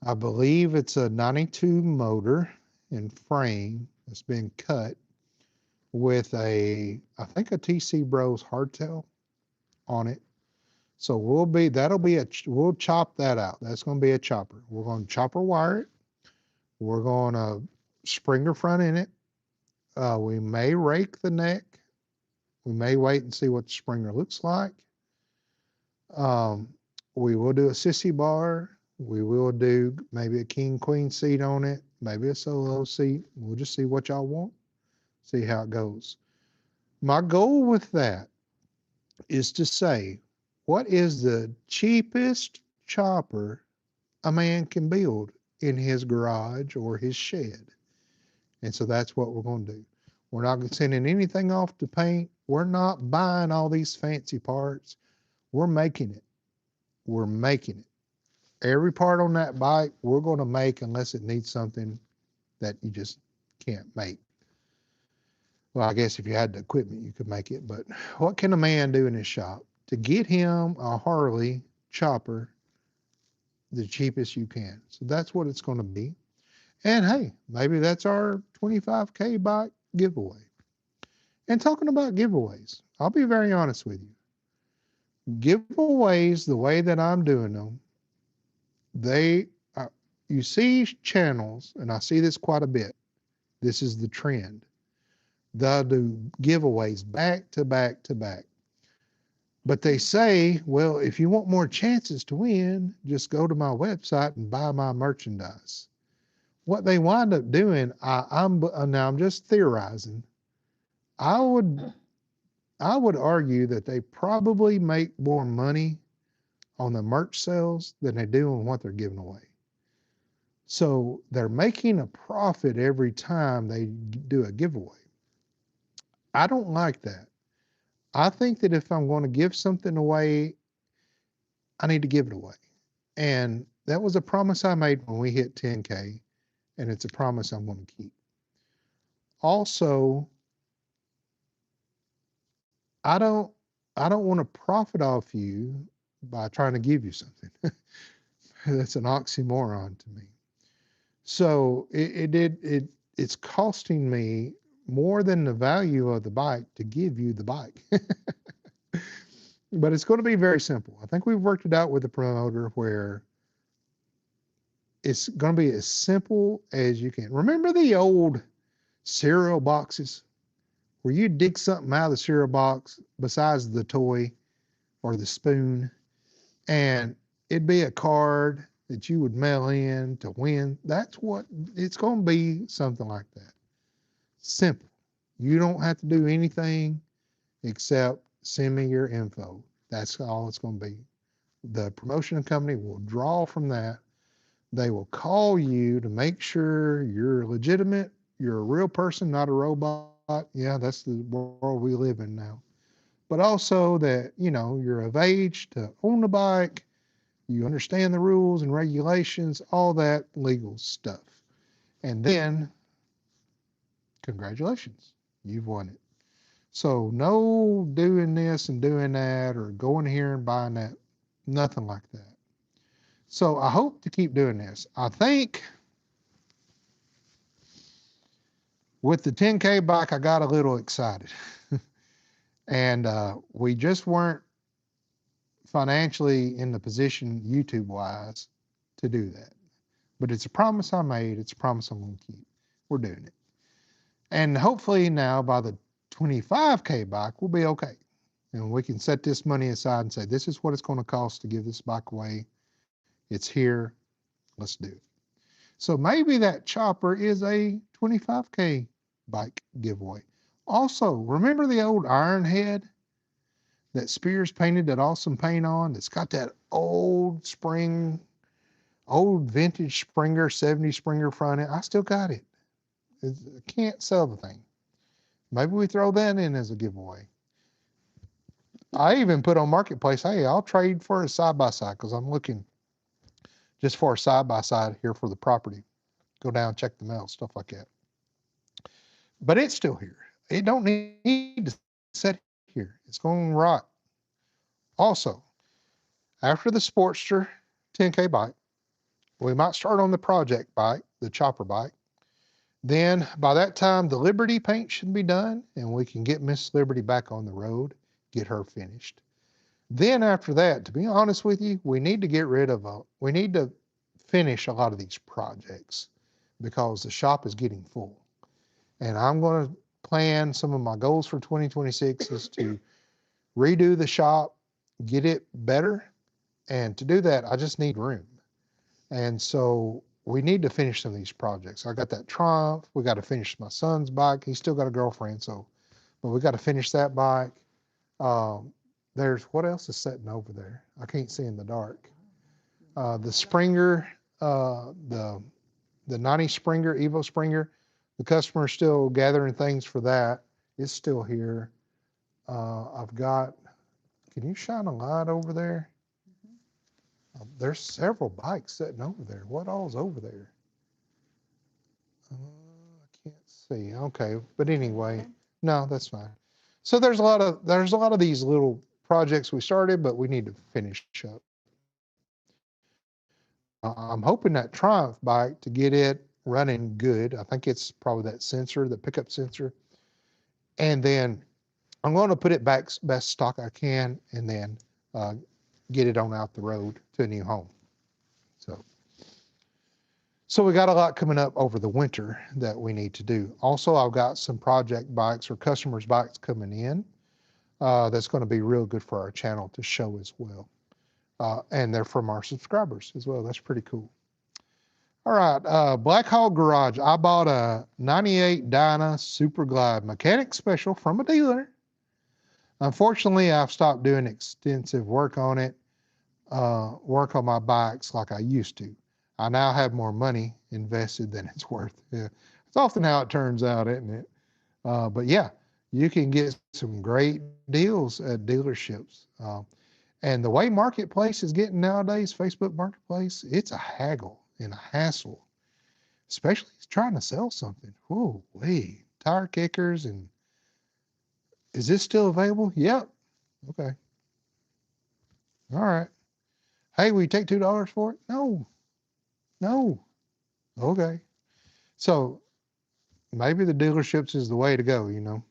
I believe it's a 92 motor and frame that's been cut with I think a TC Bros hardtail on it. So we'll chop that out. That's going to be a chopper. We're going to chopper wire it. We're going to Springer front in it. We may rake the neck. We may wait and see what the Springer looks like. Um, we will do a sissy bar. We will do maybe a king queen seat on it, maybe a solo seat. We'll just see what y'all want, see how it goes. My goal with that is to say, what is the cheapest chopper a man can build in his garage or his shed? And so that's what we're going to do. We're not sending anything off to paint. We're not buying all these fancy parts. We're making it. We're making it. Every part on that bike, we're going to make unless it needs something that you just can't make. Well, I guess if you had the equipment, you could make it. But what can a man do in his shop to get him a Harley chopper the cheapest you can? So that's what it's going to be. And hey, maybe that's our 25K bike giveaway. And talking about giveaways, I'll be very honest with you. Giveaways, the way that I'm doing them, they, you see channels, and I see this quite a bit. This is the trend. They'll do giveaways back to back to back. But they say, well, if you want more chances to win, just go to my website and buy my merchandise. What they wind up doing, I'm just theorizing. I would I would argue that they probably make more money on the merch sales than they do on what they're giving away. So they're making a profit every time they do a giveaway. I don't like that. I think that if I'm going to give something away, I need to give it away. And that was a promise I made when we hit 10K, and it's a promise I'm going to keep. Also, I don't I don't want to profit off you by trying to give you something. That's an oxymoron to me. So it's costing me more than the value of the bike to give you the bike. But it's going to be very simple. I think we've worked it out with the promoter where it's going to be as simple as you can. Remember the old cereal boxes where you dig something out of the cereal box besides the toy or the spoon, and it'd be a card that you would mail in to win. That's what it's going to be, something like that. Simple. You don't have to do anything except send me your info. That's all it's going to be. The promotion company will draw from that. They will call you to make sure you're legitimate, you're a real person, not a robot. Yeah, that's the world we live in now. But also that, you're of age to own a bike, you understand the rules and regulations, all that legal stuff. And then, congratulations, you've won it. So no doing this and doing that or going here and buying that, nothing like that. So I hope to keep doing this. I think with the 10K bike, I got a little excited. And we just weren't financially in the position, YouTube wise, to do that. But it's a promise I made. It's a promise I'm going to keep. We're doing it. And hopefully now by the 25K bike, we'll be okay. And we can set this money aside and say, this is what it's going to cost to give this bike away. It's here. Let's do it. So maybe that chopper is a 25K bike giveaway. Also, remember the old Iron Head that Spears painted that awesome paint on? It's got that old vintage Springer, 70 Springer front end. I still got it. I can't sell the thing. Maybe we throw that in as a giveaway. I even put on Marketplace, hey, I'll trade for a side-by-side because I'm looking just for a side-by-side here for the property. Go down, check the mail, stuff like that. But it's still here. It don't need to sit here. It's going to rot. Also, after the Sportster 10K bike, we might start on the project bike, the chopper bike. Then by that time, the Liberty paint should be done and we can get Miss Liberty back on the road, get her finished. Then after that, to be honest with you, we need to finish a lot of these projects because the shop is getting full. And I'm going to plan some of my goals for 2026 is to redo the shop, get it better. And to do that, I just need room. And so we need to finish some of these projects. I got that Triumph. We got to finish my son's bike. He's still got a girlfriend, but we got to finish that bike. There's what else is sitting over there? I can't see in the dark. The Springer, the 90 Springer, Evo Springer. The customer's still gathering things for that. It's still here. I've got, can you shine a light over there? There's several bikes sitting over there. What all's over there? I can't see. Okay, but anyway, no, that's fine. So there's a lot of these little projects we started, but we need to finish up. I'm hoping that Triumph bike to get it running good. I think it's probably that sensor, the pickup sensor, and then I'm going to put it back best stock I can, and then uh, get it on out the road to a new home. So. So we got a lot coming up over the winter that we need to do. Also, I've got some project bikes or customers' bikes coming in. That's going to be real good for our channel to show as well. And they're from our subscribers as well. That's pretty cool. All right, Black Hog Garage. I bought a 98 Dyna Super Glide mechanic special from a dealer. Unfortunately, I've stopped doing extensive work on it, work on my bikes like I used to. I now have more money invested than it's worth. Yeah. It's often how it turns out, isn't it? But yeah, you can get some great deals at dealerships. And the way Marketplace is getting nowadays, Facebook Marketplace, it's a haggle and a hassle, especially trying to sell something. Whoa, wait, tire kickers. And is this still available? Yep. Okay. All right. Hey, will you take $2 for it? No, no. Okay. So maybe the dealerships is the way to go, you know.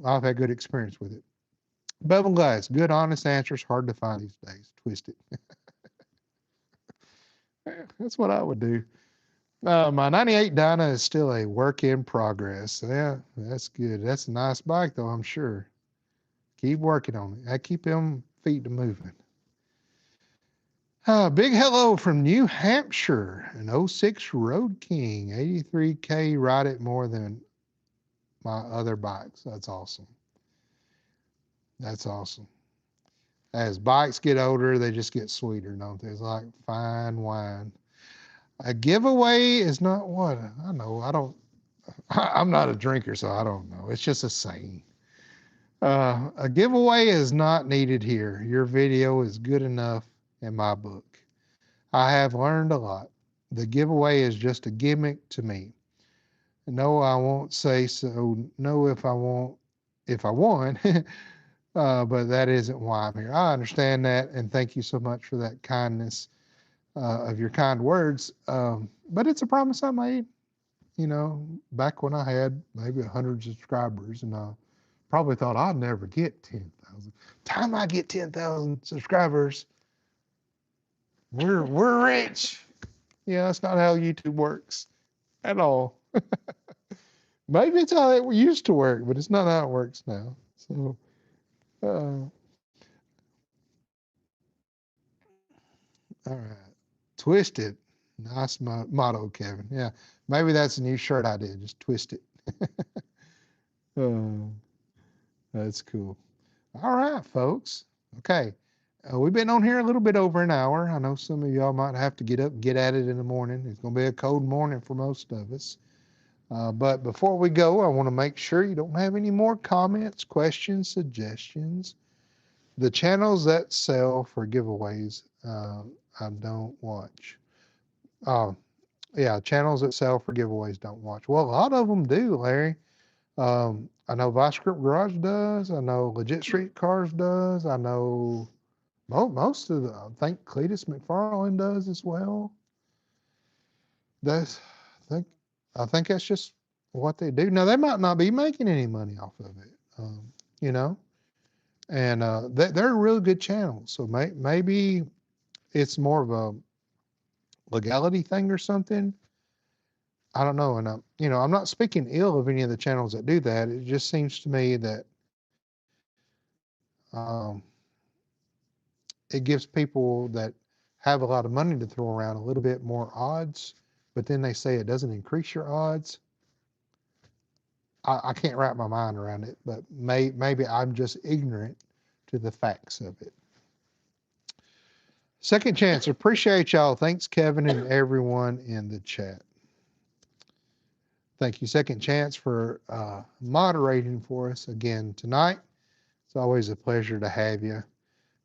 I've had good experience with it. Bevel glass, good, honest answers, hard to find these days. Twisted. That's what I would do. My 98 Dyna is still a work in progress. Yeah, that's good. That's a nice bike, though, I'm sure. Keep working on it. I keep them feet to moving. Big hello from New Hampshire, an '06 Road King, 83K, ride it more than my other bikes. That's awesome. That's awesome. As bikes get older, they just get sweeter, don't they? It's like fine wine. A giveaway is not what I know. I'm not a drinker, so I don't know. It's just a saying. A giveaway is not needed here. Your video is good enough in my book. I have learned a lot. The giveaway is just a gimmick to me. No, I won't say so. No, if I won, but that isn't why I'm here. I understand that, and thank you so much for that kindness of your kind words. But it's a promise I made, you know, back when I had maybe 100 subscribers, and I probably thought I'd never get 10,000. Time I get 10,000 subscribers, we're rich. Yeah, that's not how YouTube works at all. Maybe it's how it used to work, but it's not how it works now. So, all right. Twisted. Nice motto, Kevin. Yeah, maybe that's a new shirt I did. Just twist it. uh, that's cool. All right, folks. Okay. We've been on here a little bit over an hour. I know some of y'all might have to get up and get at it in the morning. It's going to be a cold morning for most of us. But before we go, I want to make sure you don't have any more comments, questions, suggestions. The channels that sell for giveaways, I don't watch. Oh, yeah, channels that sell for giveaways don't watch. Well, a lot of them do, Larry. I know Vice Grip Garage does. I know Legit Street Cars does. I know most of the, I think Cletus McFarlane does as well. That's, I think, I think that's just what they do. Now they might not be making any money off of it, you know, and they're a really good channel. So maybe it's more of a legality thing or something. I don't know. And you know, I'm not speaking ill of any of the channels that do that. It just seems to me that um, it gives people that have a lot of money to throw around a little bit more odds, but then they say it doesn't increase your odds. I can't wrap my mind around it, but maybe I'm just ignorant to the facts of it. Second chance. Appreciate y'all. Thanks, Kevin, and everyone in the chat. Thank you, Second Chance, for moderating for us again tonight. It's always a pleasure to have you.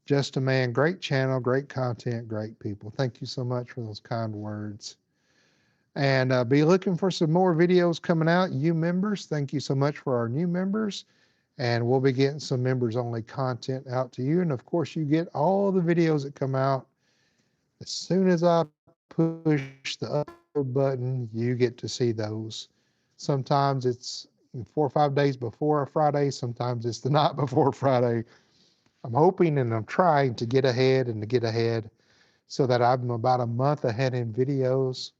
Just a Man, great channel, great content, great people. Thank you so much for those kind words. And be looking for some more videos coming out. You members, thank you so much for our new members. And we'll be getting some members only content out to you. And of course, you get all the videos that come out. As soon as I push the upload button, you get to see those. Sometimes it's 4 or 5 days before a Friday. Sometimes it's the night before Friday. I'm hoping and I'm trying to get ahead so that I'm about a month ahead in videos.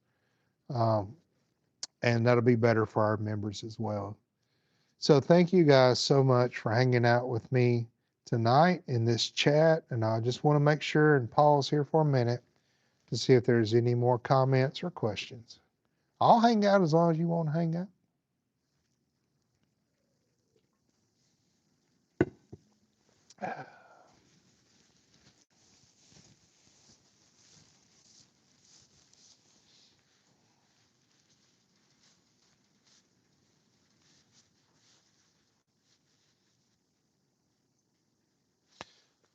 And that'll be better for our members as well. So thank you guys so much for hanging out with me tonight in this chat. And I just want to make sure and pause here for a minute to see if there's any more comments or questions. I'll hang out as long as you want to hang out.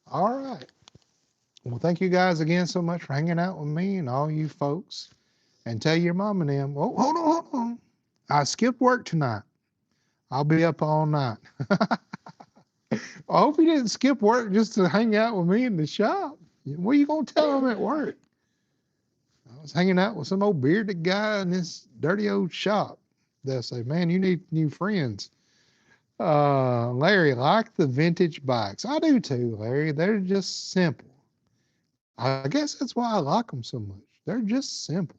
All right. Well, thank you guys again so much for hanging out with me and all you folks. And tell your mom and them, oh, hold on. I skipped work tonight. I'll be up all night. I hope you didn't skip work just to hang out with me in the shop. What are you going to tell them at work? I was hanging out with some old bearded guy in this dirty old shop. They'll say, man, you need new friends. Larry, like the vintage bikes. I do too, Larry. They're just simple. I guess that's why I like them so much. They're just simple.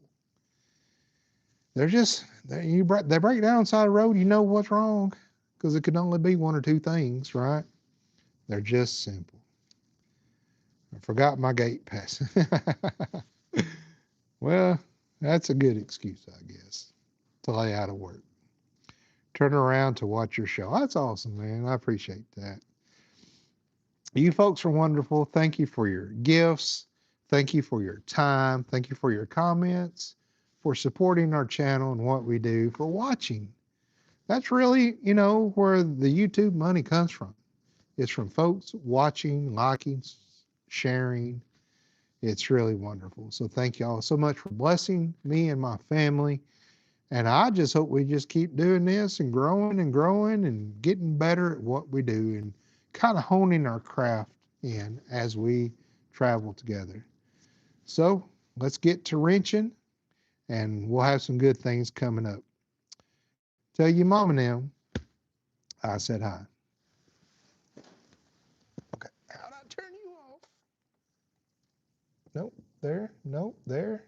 They break down side of the road, you know what's wrong because it can only be one or two things, right? They're just simple. I forgot my gate pass. Well, that's a good excuse, I guess, to lay out of work. Turn around to watch your show. That's awesome, man. I appreciate that. You folks are wonderful. Thank you for your gifts. Thank you for your time. Thank you for your comments, for supporting our channel and what we do, for watching. That's really, where the YouTube money comes from. It's from folks watching, liking, sharing. It's really wonderful. So thank you all so much for blessing me and my family. And I just hope we just keep doing this and growing and getting better at what we do and kind of honing our craft in as we travel together. So let's get to wrenching and we'll have some good things coming up. Tell your mom and them I said hi. Okay, how'd I turn you off? Nope, there, nope, there.